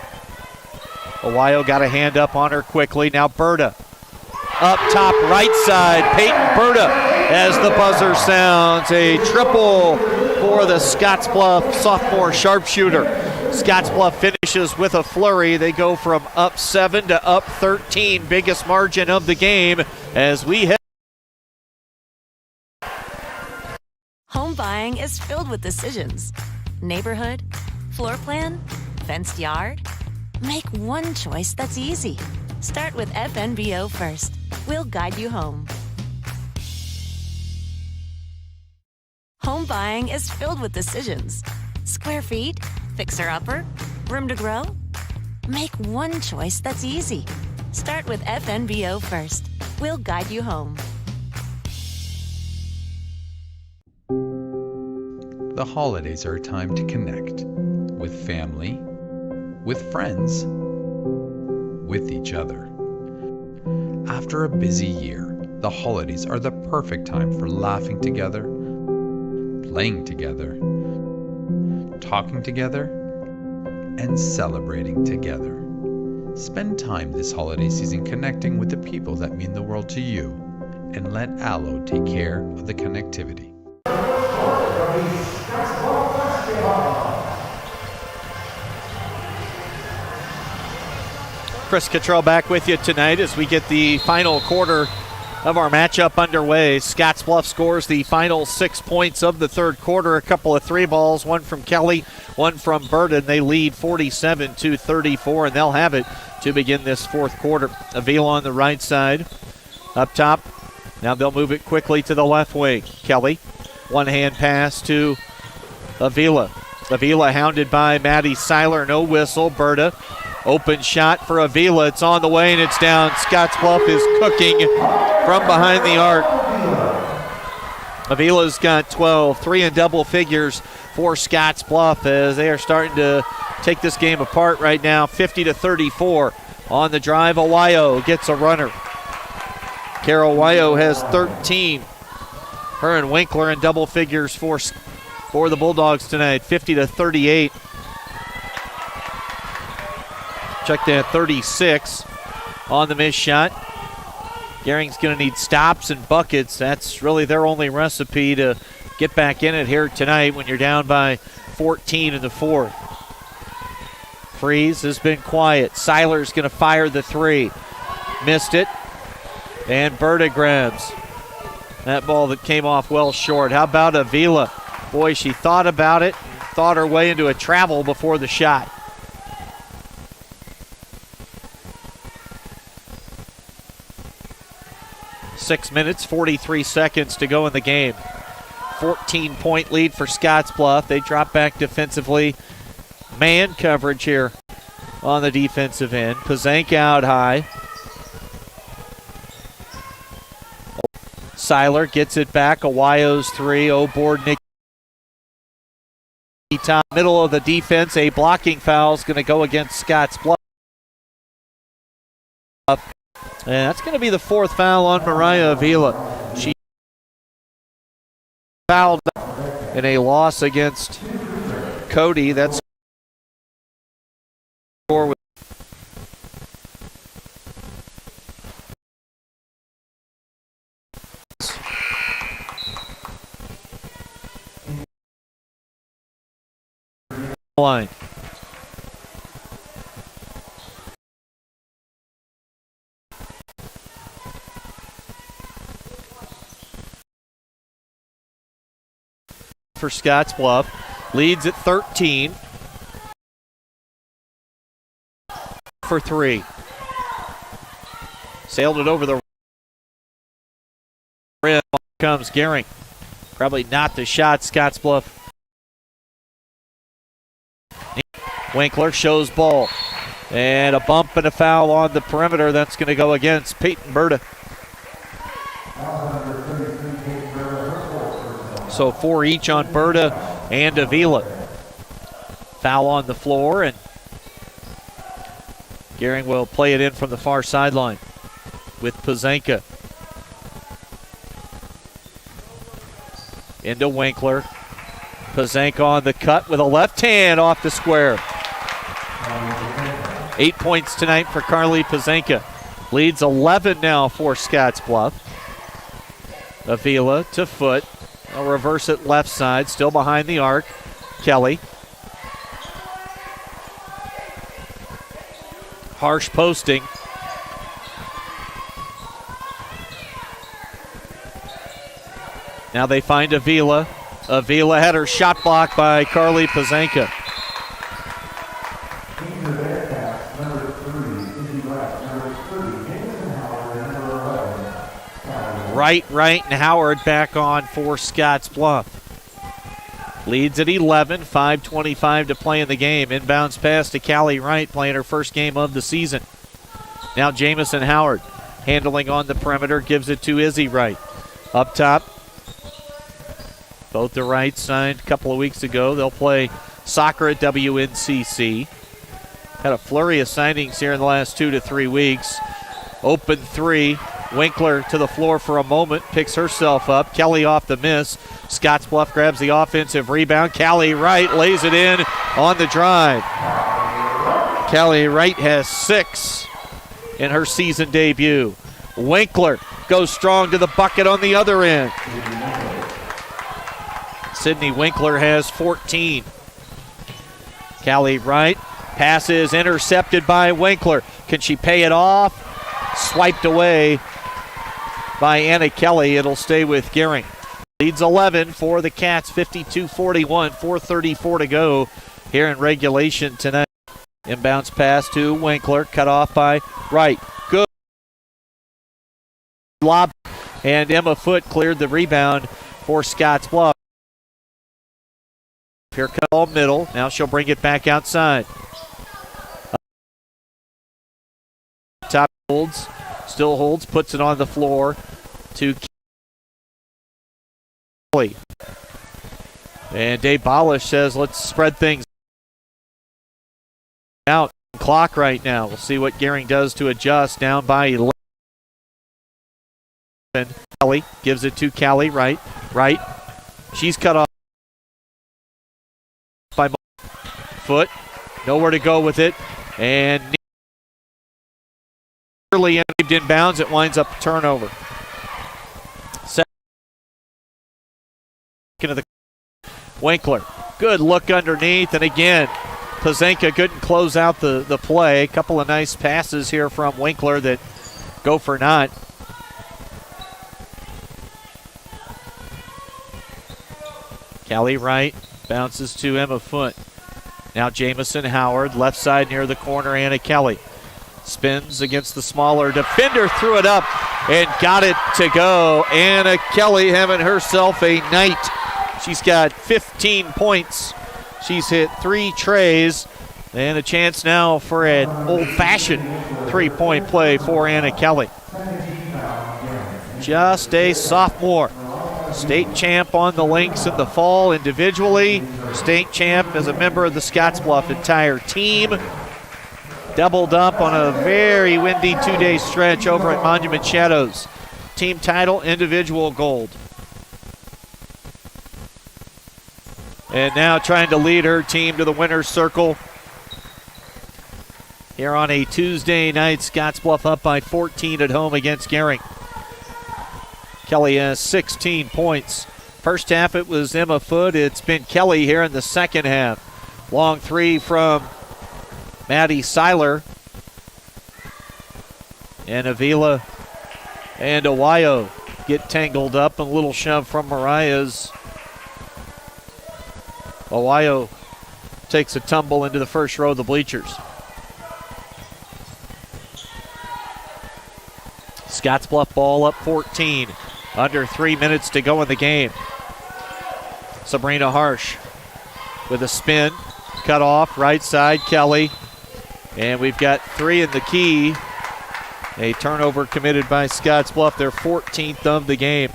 Wyo got a hand up on her quickly. Now Berta. Up top right side, Peyton Berta as the buzzer sounds. A triple for the Scottsbluff sophomore sharpshooter. Scottsbluff finishes with a flurry. They go from up 7 to up 13, biggest margin of the game as we head. Home buying is filled with decisions. Neighborhood, floor plan, fenced yard. Make one choice that's easy. Start with FNBO first. We'll guide you home. Home buying is filled with decisions. Square feet, fixer-upper, room to grow. Make one choice that's easy. Start with FNBO first. We'll guide you home. The holidays are a time to connect with family, with friends, with each other. After a busy year, the holidays are the perfect time for laughing together, playing together, talking together, and celebrating together. Spend time this holiday season connecting with the people that mean the world to you, and let Allo take care of the connectivity. Chris Cottrell back with you tonight as we get the final quarter of our matchup underway. Scottsbluff scores the final 6 points of the third quarter. A couple of 3 balls, one from Kelly, one from Burden. They lead 47-34, and they'll have it to begin this fourth quarter. Avila on the right side. Up top. Now they'll move it quickly to the left wing. Kelly, one-hand pass to Avila. Avila hounded by Maddie Seiler. No whistle. Berta. Open shot for Avila. It's on the way and it's down. Scottsbluff is cooking from behind the arc. Avila's got 12, 3 in double figures for Scottsbluff as they are starting to take this game apart right now. 50-34 on the drive. Wyo gets a runner. Carol Wyo has 13. Her and Winkler in double figures for the Bulldogs tonight. 50-38. Check that, 36 on the missed shot. Gering's going to need stops and buckets. That's really their only recipe to get back in it here tonight when you're down by 14 in the fourth. Freeze has been quiet. Seiler's going to fire the 3. Missed it. And Berta grabs that ball that came off well short. How about Avila? Boy, she thought about it, thought her way into a travel before the shot. 6 minutes, 43 seconds to go in the game. 14-point lead for Scottsbluff. They drop back defensively. Man coverage here on the defensive end. Pazanka out high. Seiler gets it back. Wyo's 3. O'Board, Nikki. Top middle of the defense. A blocking foul is going to go against Scottsbluff. And that's going to be the 4th foul on Mariah Avila. She fouled in a loss against Cody. That's score with line. For Scottsbluff, leads at 13 for 3. Sailed it over the Here comes Gering. Probably not the shot. Scottsbluff. Winkler shows ball. And a bump and a foul on the perimeter. That's going to go against Peyton Berta. So 4 each on Berta and Avila. Foul on the floor, and Gering will play it in from the far sideline with Pazenka. Into Winkler. Pazenka on the cut with a left hand off the square. 8 points tonight for Carly Pazenka. Leads 11 now for Scottsbluff. Avila to Foot. A reverse it left side, still behind the arc. Kelly. Harsh posting. Now they find Avila. Avila had her shot blocked by Carly Pazenka. Wright, and Howard back on for Scottsbluff. Leads at 11, 5:25 to play in the game. Inbounds pass to Callie Wright, playing her first game of the season. Now Jamison Howard handling on the perimeter, gives it to Izzy Wright. Up top, both the Wrights signed a couple of weeks ago. They'll play soccer at WNCC. Had a flurry of signings here in the last 2 to 3 weeks. Open three. Winkler to the floor for a moment, picks herself up. Kelly off the miss. Scottsbluff grabs the offensive rebound. Callie Wright lays it in on the drive. Callie Wright has 6 in her season debut. Winkler goes strong to the bucket on the other end. Sydney Winkler has 14. Callie Wright passes intercepted by Winkler. Can she pay it off? Swiped away by Anna Kelly. It'll stay with Gering. Leads 11 for the Cats, 52-41, 4:34 to go here in regulation tonight. Inbounds pass to Winkler, cut off by Wright. Good lob, and Emma Foote cleared the rebound for Scottsbluff. Here comes all middle. Now she'll bring it back outside. Top holds, still holds, puts it on the floor to Kelly. And Dave Balish says, let's spread things out. Clock right now. We'll see what Gering does to adjust. Down by 11. Kelly gives it to Callie Wright. Wright. She's cut off by Foot. Nowhere to go with it. And nearly in bounds. It winds up a turnover. Second of the Winkler. Good look underneath. And again, Pazenka couldn't close out the play. A couple of nice passes here from Winkler that go for naught. Callie Wright bounces to Emma Foote. Now Jamison Howard, left side near the corner, Anna Kelly. Spins against the smaller defender, threw it up and got it to go. Anna Kelly having herself a night. She's got 15 points. She's hit 3 trays, and a chance now for an old-fashioned three-point play for Anna Kelly. Just a sophomore. State champ on the Lynx in the fall individually. State champ as a member of the Scottsbluff entire team. Doubled up on a very windy 2-day stretch over at Monument Shadows. Team title, individual gold. And now trying to lead her team to the winner's circle. Here on a Tuesday night, Scottsbluff up by 14 at home against Gering. Kelly has 16 points. First half it was Emma Foote. It's been Kelly here in the second half. Long three from Maddie Seiler. And Avila and Awayo get tangled up. A little shove from Mariah's. Awayo takes a tumble into the first row of the bleachers. Scottsbluff ball up 14. Under 3 minutes to go in the game. Sabrina Harsh with a spin. Cut off, right side, Kelly. And we've got 3 in the key. A turnover committed by Scottsbluff, their 14th of the game.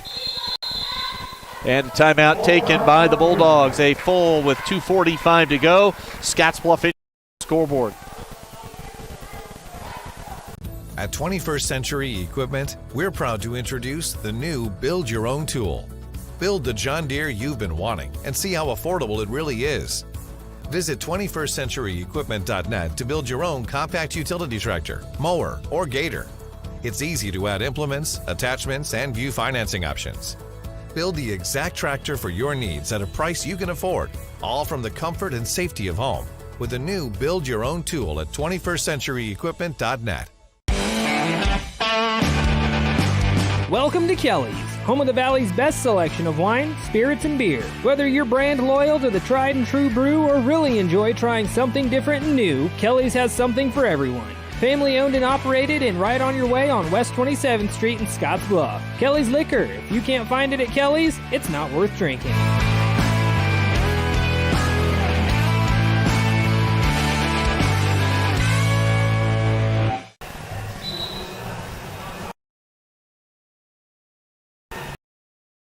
And a timeout taken by the Bulldogs. A full with 2:45 to go. Scottsbluff in scoreboard. At 21st Century Equipment, we're proud to introduce the new Build Your Own tool. Build the John Deere you've been wanting and see how affordable it really is. Visit 21stcenturyequipment.net to build your own compact utility tractor, mower, or gator. It's easy to add implements, attachments, and view financing options. Build the exact tractor for your needs at a price you can afford, all from the comfort and safety of home, with the new Build Your Own tool at 21stcenturyequipment.net. Welcome to Kelly's, home of the Valley's best selection of wine, spirits, and beer. Whether you're brand loyal to the tried and true brew or really enjoy trying something different and new, Kelly's has something for everyone. Family owned and operated and right on your way on West 27th Street in Scottsbluff. Kelly's Liquor. If you can't find it at Kelly's, it's not worth drinking.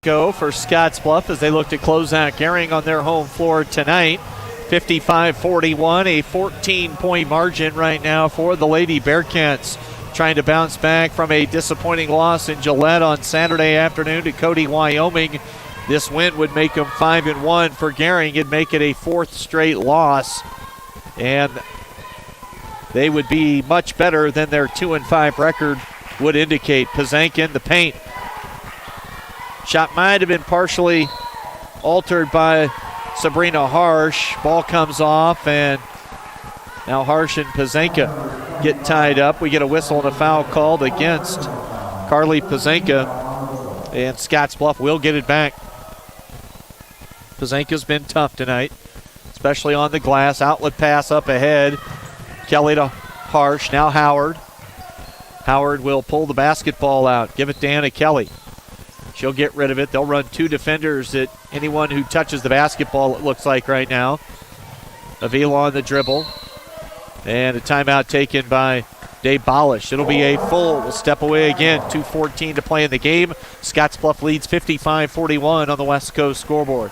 Go for Scottsbluff as they look to close out Gering on their home floor tonight. 55-41, a 14-point margin right now for the Lady Bearcats, trying to bounce back from a disappointing loss in Gillette on Saturday afternoon to Cody, Wyoming. This win would make them 5-1 for Gering. It'd make it a 4th straight loss, and they would be much better than their 2-5 record would indicate. Pazanka in the paint. Shot might have been partially altered by Sabrina Harsh. Ball comes off, and now Harsh and Pazanka get tied up. We get a whistle and a foul called against Carly Pazanka, and Scottsbluff will get it back. Pazanka's been tough tonight, especially on the glass. Outlet pass up ahead. Kelly to Harsh, now Howard. Howard will pull the basketball out, give it to Anna Kelly. She'll get rid of it. They'll run 2 defenders at anyone who touches the basketball, it looks like right now. Avila on the dribble. And a timeout taken by Dave Balish. It'll be a full. We'll step away again. 2:14 to play in the game. Scottsbluff leads 55-41 on the West Coast scoreboard.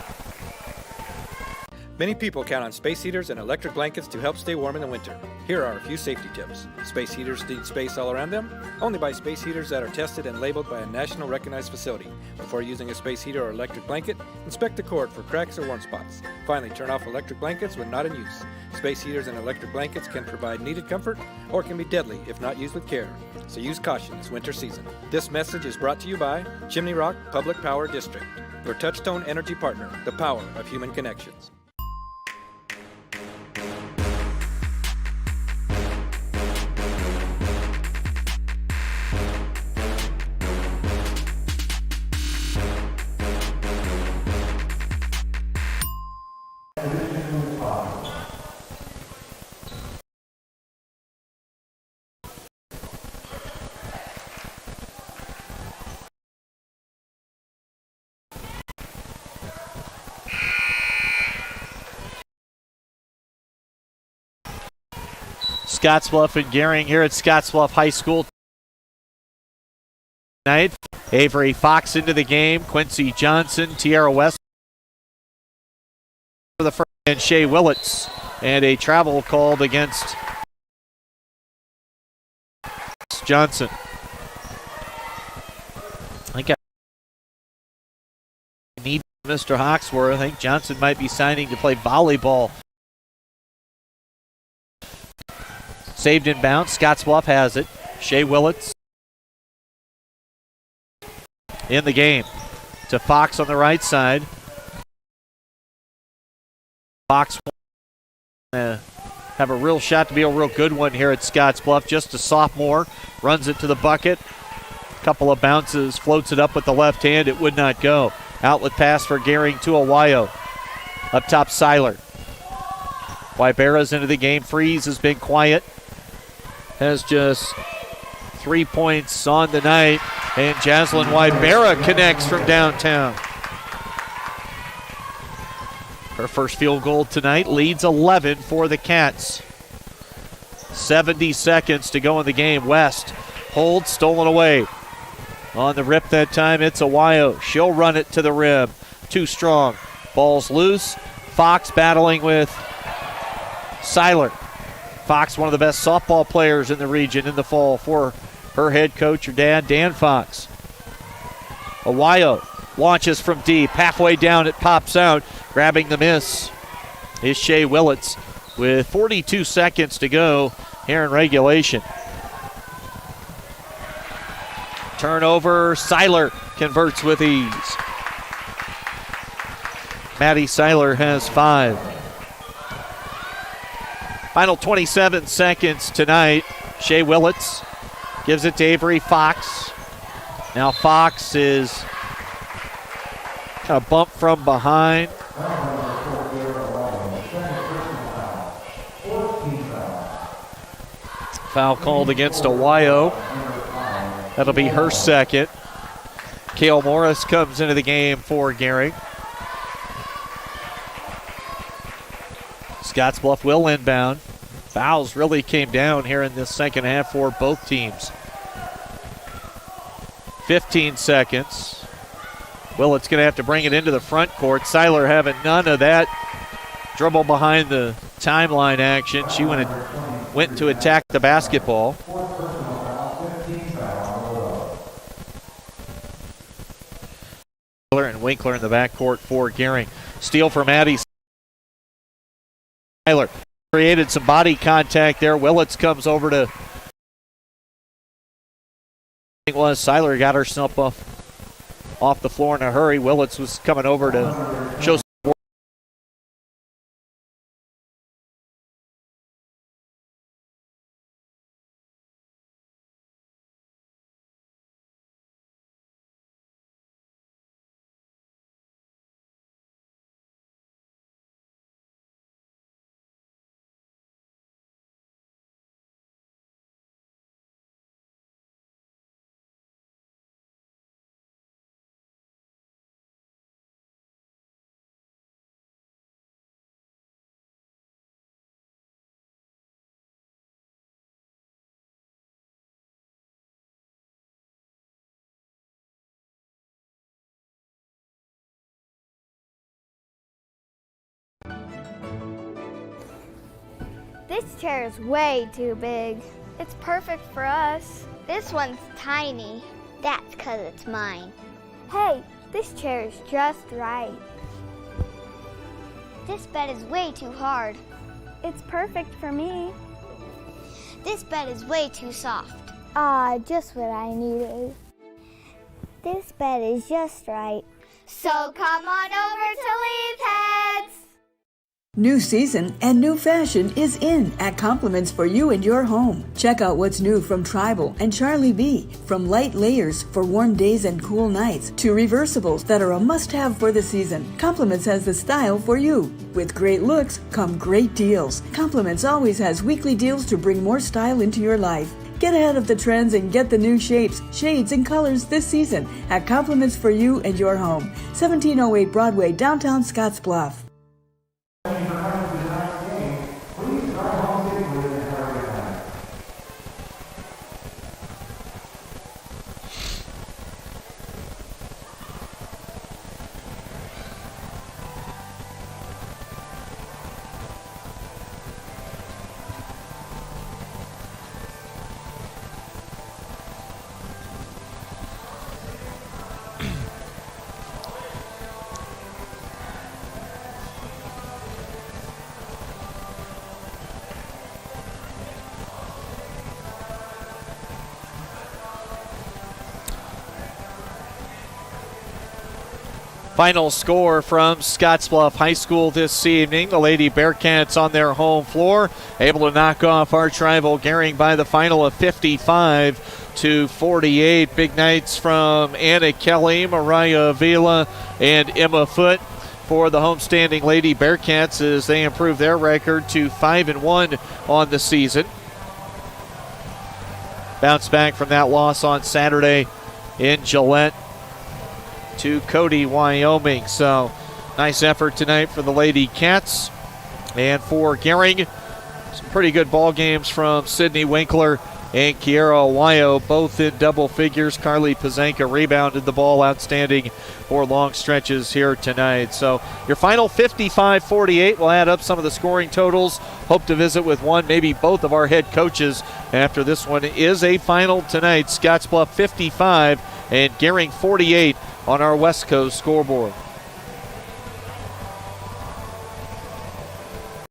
Many people count on space heaters and electric blankets to help stay warm in the winter. Here are a few safety tips. Space heaters need space all around them. Only buy space heaters that are tested and labeled by a national recognized facility. Before using a space heater or electric blanket, inspect the cord for cracks or warm spots. Finally, turn off electric blankets when not in use. Space heaters and electric blankets can provide needed comfort or can be deadly if not used with care. So use caution this winter season. This message is brought to you by Chimney Rock Public Power District, your touchstone energy partner, the power of human connections. Scottsbluff and Gering here at Scottsbluff High School tonight. Avery Fox into the game. Quincy Johnson, Tiara West for the first, and Shea Willits. And a travel called against Johnson. I think I need Mr. Hawksworth. I think Johnson might be signing to play volleyball. Saved in bounds. Scottsbluff has it. Shea Willits in the game. To Fox on the right side. Fox have a real shot to be a real good one here at Scottsbluff. Just a sophomore. Runs it to the bucket. Couple of bounces. Floats it up with the left hand. It would not go. Outlet pass for Gering to Awayo. Up top, Seiler. Wybera's into the game. Freeze has been quiet. Has just 3 points on the night. And Jaslyn Wybera connects from downtown. Her first field goal tonight, leads 11 for the Cats. 70 seconds to go in the game. West holds, stolen away. On the rip that time, it's Awayo. She'll run it to the rim. Too strong. Ball's loose. Fox battling with Seiler. Fox, one of the best softball players in the region in the fall for her head coach, her dad, Dan Fox. Awayo launches from deep. Halfway down, it pops out. Grabbing the miss is Shea Willits with 42 seconds to go here in regulation. Turnover, Seiler converts with ease. Maddie Seiler has 5. Final 27 seconds tonight. Shea Willits gives it to Avery Fox. Now Fox is kind of bumped from behind. Foul called against Awayo. That'll be her second. Kale Morris comes into the game for Gering. Scottsbluff will inbound. Fouls really came down here in this second half for both teams. 15 seconds. Willett's going to have to bring it into the front court. Seiler having none of that dribble behind the timeline action. She went to attack the basketball. And Winkler in the backcourt for Gering. Steal from Addie Seiler. Created some body contact there. Willits comes over to. Seiler got herself off the floor in a hurry. Willits was coming over to show support. This chair is way too big. It's perfect for us. This one's tiny. That's 'cause it's mine. Hey, this chair is just right. This bed is way too hard. It's perfect for me. This bed is way too soft. Just what I needed. This bed is just right. So come on over to Leeds Heads. New season and new fashion is in at Compliments for you and your home. Check out what's new from Tribal and Charlie B. From light layers for warm days and cool nights to reversibles that are a must-have for the season. Compliments has the style for you. With great looks come great deals. Compliments always has weekly deals to bring more style into your life. Get ahead of the trends and get the new shapes, shades, and colors this season at Compliments for you and your home. 1708 Broadway, downtown Scottsbluff. Final score from Scottsbluff High School this evening. The Lady Bearcats on their home floor, able to knock off arch rival Gering by the final of 55-48. Big nights from Anna Kelly, Mariah Avila, and Emma Foote for the homestanding Lady Bearcats as they improve their record to 5-1 on the season. Bounce back from that loss on Saturday in Gillette to Cody, Wyoming. So nice effort tonight for the Lady Cats. And for Gering, some pretty good ball games from Sydney Winkler and Kiera Wyo, both in double figures. Carly Pazanka rebounded the ball, outstanding for long stretches here tonight. So your final 55-48. We'll add up some of the scoring totals. Hope to visit with one, maybe both of our head coaches after this one is a final tonight. Scottsbluff 55 and Gering 48 on our West Coast scoreboard.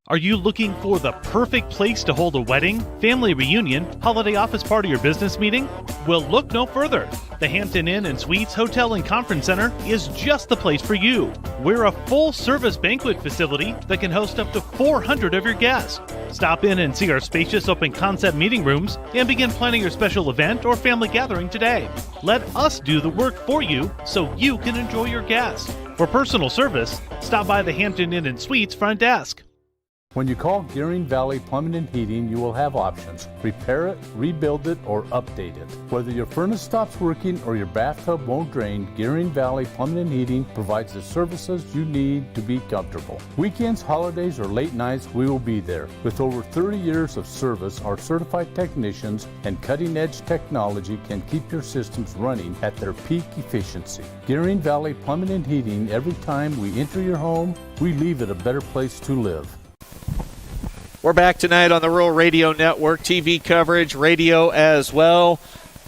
Are you looking for the perfect place to hold a wedding, family reunion, holiday office party, or business meeting? Well, look no further. The Hampton Inn and Suites Hotel and Conference Center is just the place for you. We're a full-service banquet facility that can host up to 400 of your guests. Stop in and see our spacious open-concept meeting rooms and begin planning your special event or family gathering today. Let us do the work for you so you can enjoy your guests. For personal service, stop by the Hampton Inn and Suites front desk. When you call Gering Valley Plumbing and Heating, you will have options. Repair it, rebuild it, or update it. Whether your furnace stops working or your bathtub won't drain, Gering Valley Plumbing and Heating provides the services you need to be comfortable. Weekends, holidays, or late nights, we will be there. With over 30 years of service, our certified technicians and cutting-edge technology can keep your systems running at their peak efficiency. Gering Valley Plumbing and Heating, every time we enter your home, we leave it a better place to live. We're back tonight on the Rural Radio Network. TV coverage, radio as well,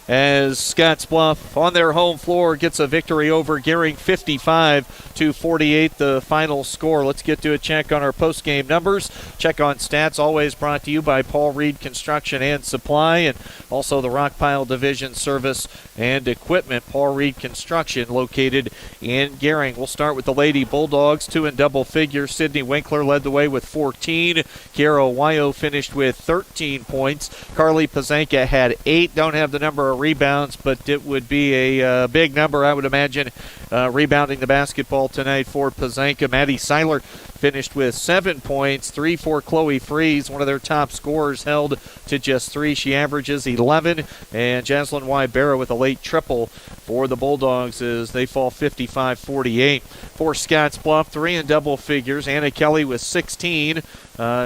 as Scottsbluff on their home floor gets a victory over Gering 55-48, the final score. Let's get to a check on our post-game numbers. Check on stats, always brought to you by Paul Reed Construction and Supply, and also the Rockpile Division Service and Equipment. Paul Reed Construction located in Gering. We'll start with the Lady Bulldogs, 2 in double figures. Sydney Winkler led the way with 14. Kiera Wyo finished with 13 points. Carly Pazanka had 8. Don't have the number of rebounds, but it would be a big number, I would imagine, rebounding the basketball tonight for Pazanka. Maddie Seiler finished with 7 points, 3 for Chloe Freeze. One of their top scorers held to just 3. She averages 11. And Jaslyn Y. Barra with a late triple for the Bulldogs as they fall 55-48. For Scottsbluff, 3 in double figures. Anna Kelly with 16.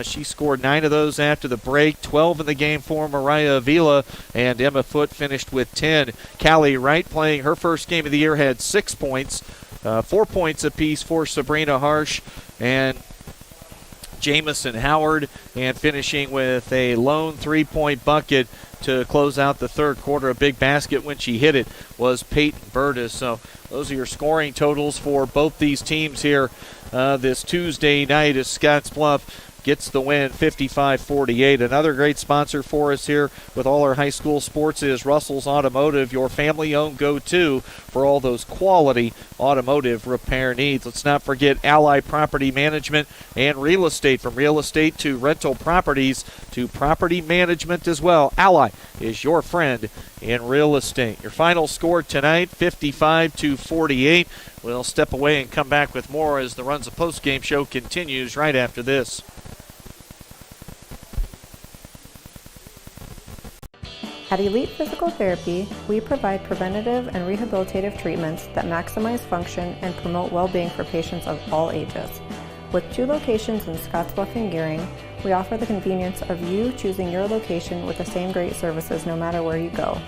She scored 9 of those after the break, 12 in the game for Mariah Avila, and Emma Foote finished with 10. Callie Wright, playing her first game of the year, had 6 points, 4 points apiece for Sabrina Harsh and Jamison Howard, and finishing with a lone 3-point bucket to close out the third quarter. A big basket when she hit it was Peyton Burtis. So those are your scoring totals for both these teams here this Tuesday night as Scottsbluff gets the win 55-48. Another great sponsor for us here with all our high school sports is Russell's Automotive, your family-owned go-to for all those quality automotive repair needs. Let's not forget Ally Property Management and Real Estate. From real estate to rental properties to property management as well, Ally is your friend in real estate. Your final score tonight, 55-48. We'll step away and come back with more as the Runs of Postgame show continues right after this. At Elite Physical Therapy, we provide preventative and rehabilitative treatments that maximize function and promote well-being for patients of all ages. With 2 locations in Scottsbluff and Gering, we offer the convenience of you choosing your location with the same great services no matter where you go.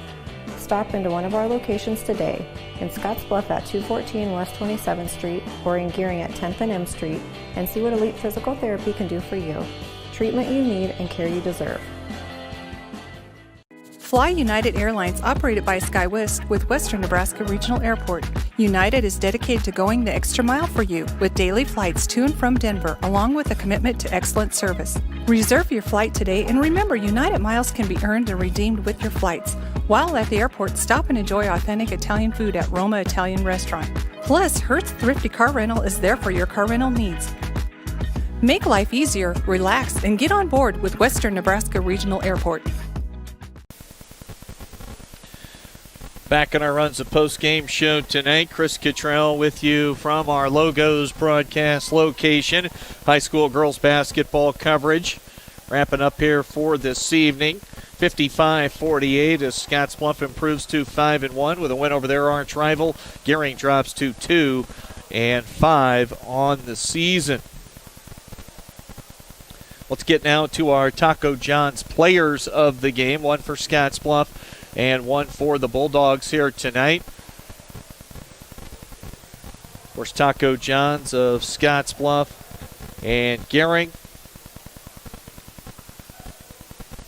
Stop into one of our locations today, in Scottsbluff at 214 West 27th Street or in Gering at 10th and M Street, and see what Elite Physical Therapy can do for you. Treatment you need and care you deserve. Fly United Airlines, operated by SkyWest with Western Nebraska Regional Airport. United is dedicated to going the extra mile for you with daily flights to and from Denver, along with a commitment to excellent service. Reserve your flight today, and remember, United miles can be earned and redeemed with your flights. While at the airport, stop and enjoy authentic Italian food at Roma Italian Restaurant. Plus, Hertz Thrifty Car Rental is there for your car rental needs. Make life easier, relax, and get on board with Western Nebraska Regional Airport. Back on our Runs of Post-Game show tonight, Chris Cottrell with you from our Logos broadcast location. High school girls basketball coverage wrapping up here for this evening. 55-48 as Scottsbluff improves to 5-1 with a win over their arch rival. Gering drops to 2-5 on the season. Let's get now to our Taco John's players of the game. One for Scottsbluff and one for the Bulldogs here tonight. Of course, Taco John's of Scottsbluff and Gering.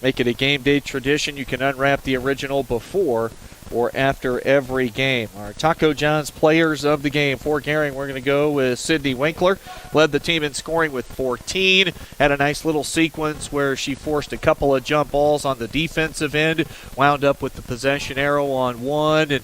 Make it a game day tradition. You can unwrap the original before or after every game. Our Taco John's players of the game. For Gering, we're going to go with Sydney Winkler. Led the team in scoring with 14. Had a nice little sequence where she forced a couple of jump balls on the defensive end. Wound up with the possession arrow on one. And,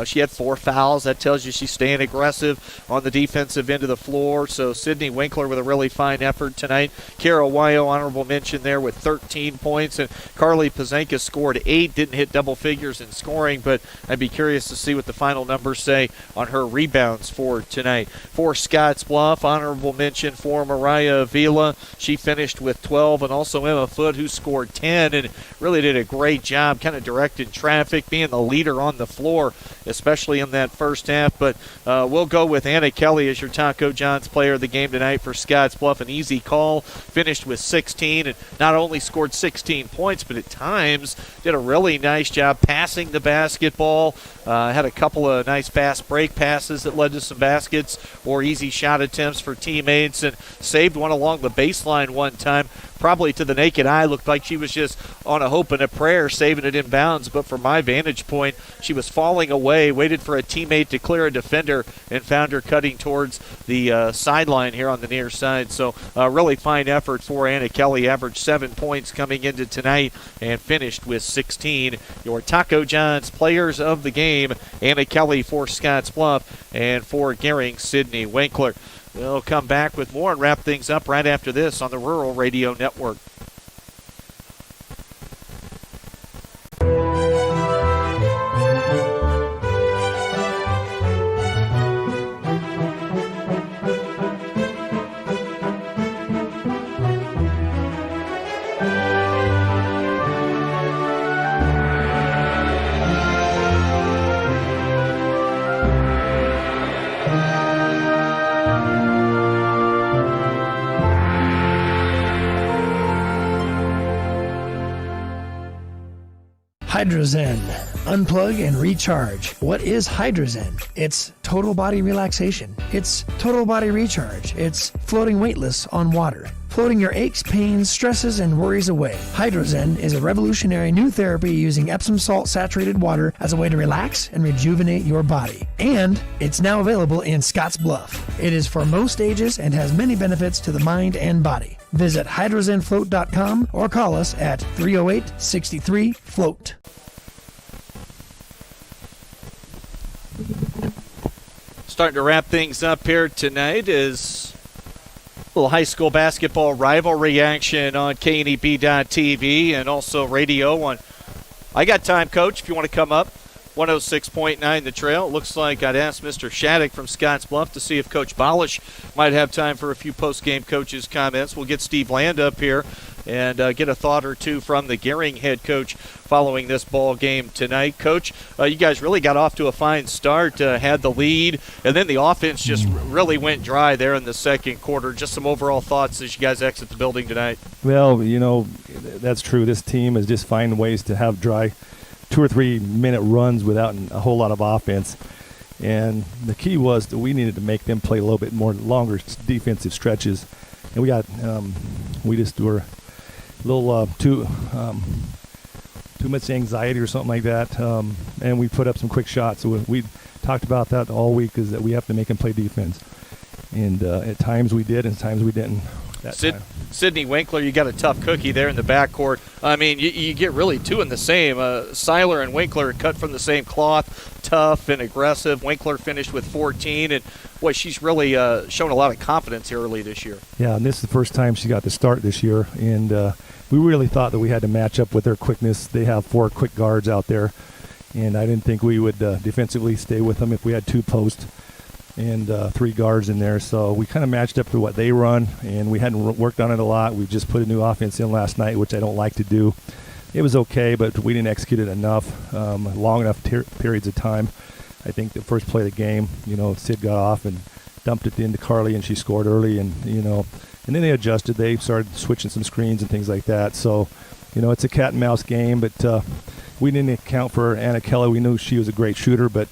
she had 4 fouls. That tells you she's staying aggressive on the defensive end of the floor. So Sydney Winkler with a really fine effort tonight. Kara Wyo, honorable mention there with 13 points. And Carly Pazenka scored 8. Didn't hit double figures in scoring, but I'd be curious to see what the final numbers say on her rebounds for tonight. For Scottsbluff, honorable mention for Mariah Avila. She finished with 12, and also Emma Foote, who scored 10 and really did a great job kind of directing traffic, being the leader on the floor, especially in that first half. But we'll go with Anna Kelly as your Taco John's player of the game tonight for Scottsbluff. An easy call, finished with 16, and not only scored 16 points, but at times did a really nice job passing the basketball. Had a couple of nice fast break passes that led to some baskets or easy shot attempts for teammates, and saved one along the baseline one time. Probably to the naked eye looked like she was just on a hope and a prayer saving it in bounds, but from my vantage point, she was falling away, waited for a teammate to clear a defender, and found her cutting towards the sideline here on the near side. So really fine effort for Anna Kelly. Averaged 7 points coming into tonight and finished with 16. Your Taco John's players of the game, Anna Kelly for Scottsbluff, and for Gering, Sydney Winkler. We'll come back with more and wrap things up right after this on the Rural Radio Network. Hydrozen. Unplug and recharge. What is Hydrozen? It's total body relaxation. It's total body recharge. It's floating weightless on water. Floating your aches, pains, stresses, and worries away. Hydrozen is a revolutionary new therapy using Epsom salt saturated water as a way to relax and rejuvenate your body. And it's now available in Scottsbluff. It is for most ages and has many benefits to the mind and body. Visit hydrozenfloat.com or call us at 308-63-FLOAT. Starting to wrap things up here tonight is a little high school basketball rivalry action on KNEB.TV and also radio on I Got Time, Coach, if you want to come up. 106.9 The Trail. It looks like I'd ask Mr. Shattuck from Scottsbluff to see if Coach Balish might have time for a few post-game coaches' comments. We'll get Steve Land up here and get a thought or two from the Gering head coach following this ball game tonight. Coach, you guys really got off to a fine start, had the lead, and then the offense just really went dry there in the second quarter. Just some overall thoughts as you guys exit the building tonight. Well, that's true. This team is just finding ways to have dry 2 or 3 minute runs without a whole lot of offense. And the key was that we needed to make them play a little bit more longer defensive stretches. And we just were a little too much anxiety or something like that. And we put up some quick shots. So we talked about that all week, is that we have to make them play defense. And at times we did, and at times we didn't. Sydney Winkler, you got a tough cookie there in the backcourt. I mean, you get really two in the same. Seiler and Winkler are cut from the same cloth, tough and aggressive. Winkler finished with 14, and boy, she's really shown a lot of confidence here early this year. Yeah, and this is the first time she got to start this year, and we really thought that we had to match up with their quickness. They have 4 quick guards out there, and I didn't think we would defensively stay with them if we had 2 posts and 3 guards in there. So we kind of matched up to what they run, and we hadn't worked on it a lot. We just put a new offense in last night, which I don't like to do. it was okay, but we didn't execute it enough, long enough periods of time. I think the first play of the game, Sid got off and dumped it into Carly, and she scored early, and then they adjusted. They started switching some screens and things like that. So, it's a cat and mouse game, but we didn't account for Anna Kelly. We knew she was a great shooter, but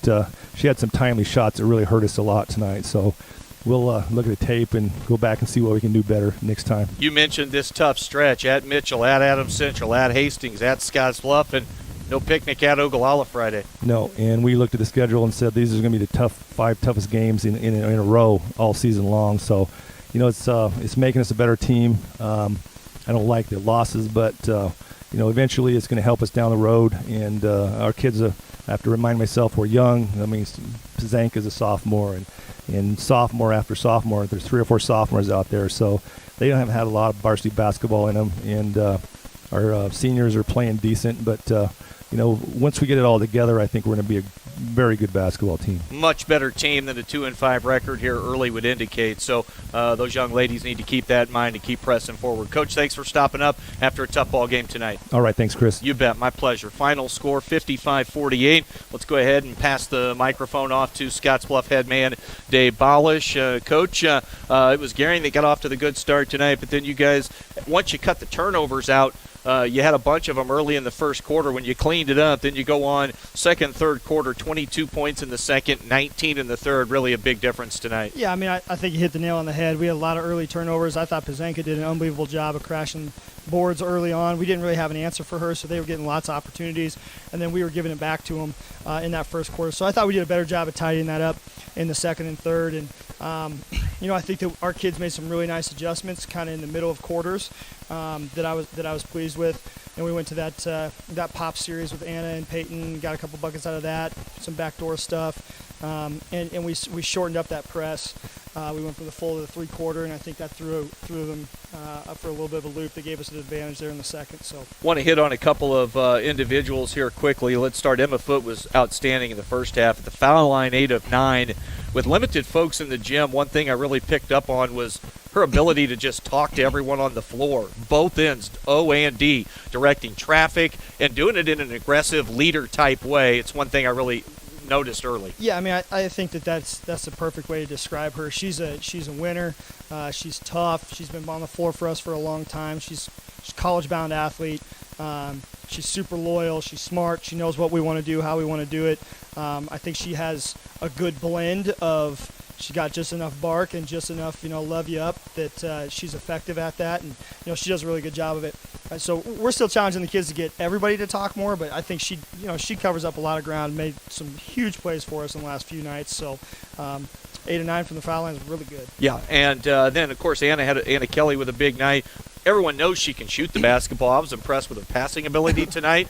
she had some timely shots that really hurt us a lot tonight. So we'll look at the tape and go back and see what we can do better next time. You mentioned this tough stretch at Mitchell, at Adams Central, at Hastings, at Scottsbluff, and no picnic at Ogallala Friday. No, and we looked at the schedule and said these are going to be the 5 toughest games in a row all season long. So, it's making us a better team. I don't like the losses, but eventually it's going to help us down the road. And our kids, I have to remind myself, we're young. I mean, Zanka's a sophomore, and sophomore after sophomore, there's 3 or 4 sophomores out there. So they haven't had a lot of varsity basketball in them, and our seniors are playing decent, but once we get it all together, I think we're going to be a very good basketball team. Much better team than the 2-5 record here early would indicate. So those young ladies need to keep that in mind and keep pressing forward. Coach, thanks for stopping up after a tough ball game tonight. All right, thanks, Chris. You bet. My pleasure. Final score 55-48. Let's go ahead and pass the microphone off to Scottsbluff head man Dave Balish. Coach, it was Gering that got off to the good start tonight, but then you guys, once you cut the turnovers out, you had a bunch of them early in the first quarter. When you cleaned it up, then you go on second, third quarter, 22 points in the second, 19 in the third. Really a big difference tonight. Yeah, I mean, I think you hit the nail on the head. We had a lot of early turnovers. I thought Pazanka did an unbelievable job of crashing boards early on. We didn't really have an answer for her, so they were getting lots of opportunities, and then we were giving it back to them in that first quarter. So I thought we did a better job of tidying that up in the second and third. And, I think that our kids made some really nice adjustments kind of in the middle of quarters that I was pleased with. And we went to that pop series with Anna and Peyton, got a couple buckets out of that, some backdoor stuff, and we shortened up that press. We went from the full to the three-quarter, and I think that threw them up for a little bit of a loop. They gave us an advantage there in the second. So, want to hit on a couple of individuals here quickly. Let's start. Emma Foote was outstanding in the first half. At the foul line, 8 of 9. With limited folks in the gym, one thing I really picked up on was her ability to just talk to everyone on the floor, both ends, O and D, directing traffic and doing it in an aggressive leader-type way. It's one thing I really noticed early. Yeah, I mean, I think that's the perfect way to describe her. She's a winner. She's tough. She's been on the floor for us for a long time. She's a college-bound athlete. She's super loyal. She's smart. She knows what we want to do, how we want to do it. I think she has a good blend of she got just enough bark and just enough, love you up that she's effective at that, and she does a really good job of it. So we're still challenging the kids to get everybody to talk more, but I think she covers up a lot of ground, made some huge plays for us in the last few nights. So 8 of 9 from the foul line is really good. Yeah, and then of course Anna Kelly with a big night. Everyone knows she can shoot the basketball. I was impressed with her passing ability tonight.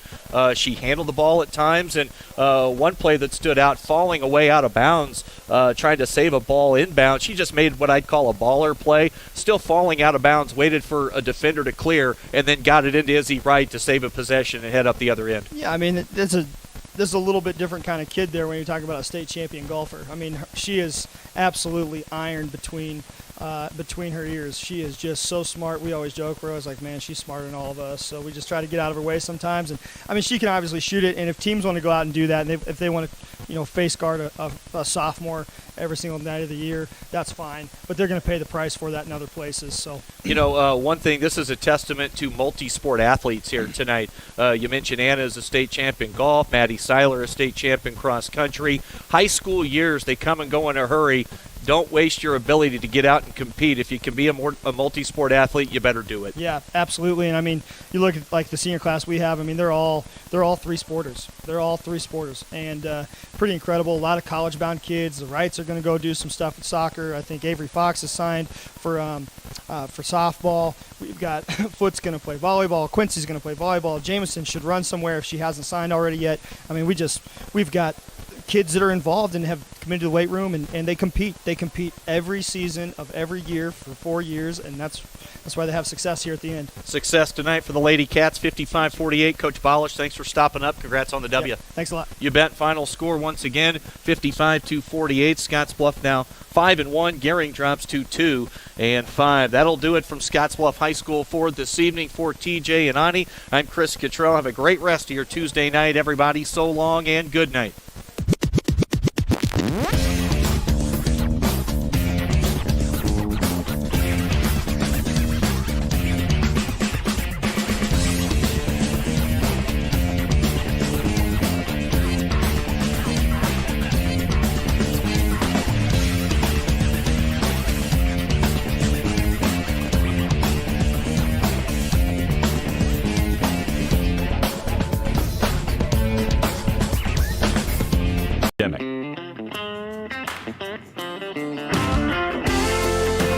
She handled the ball at times, and one play that stood out, falling away out of bounds, trying to save a ball inbound. She just made what I'd call a baller play, still falling out of bounds, waited for a defender to clear, and then got it into Izzy Wright to save a possession and head up the other end. Yeah, I mean, there's a little bit different kind of kid there when you're talking about a state champion golfer. I mean, she is absolutely ironed between her ears. She is just so smart. We always joke. We're always like, man, she's smarter than all of us. So we just try to get out of her way sometimes. And I mean, she can obviously shoot it. And if teams want to go out and do that, and if they want to, face guard a sophomore every single night of the year, that's fine. But they're going to pay the price for that in other places. So one thing. This is a testament to multi-sport athletes here tonight. You mentioned Anna is a state champion golf. Maddie Seiler, a state champion cross country. High school years, they come and go in a hurry. Don't waste your ability to get out and compete. If you can be a multi-sport athlete, you better do it. Yeah, absolutely. And I mean, you look at like the senior class we have. I mean, they're all 3-sporters. They're all 3-sporters, and pretty incredible. A lot of college-bound kids. The Wrights are going to go do some stuff at soccer. I think Avery Fox is signed for softball. We've got Foote's going to play volleyball. Quincy's going to play volleyball. Jameson should run somewhere if she hasn't signed already yet. I mean, we've got kids that are involved and have come into the weight room, and they compete. They compete every season of every year for 4 years, and that's why they have success here at the end. Success tonight for the Lady Cats, 55-48. Coach Balish, thanks for stopping up. Congrats on the W. Yeah, thanks a lot. You bet. Final score once again, 55-48. Scottsbluff now 5-1. Gering drops to 2-5. That'll do it from Scottsbluff High School for this evening. For TJ and Ani, I'm Chris Cottrell. Have a great rest of your Tuesday night, everybody. So long and good night.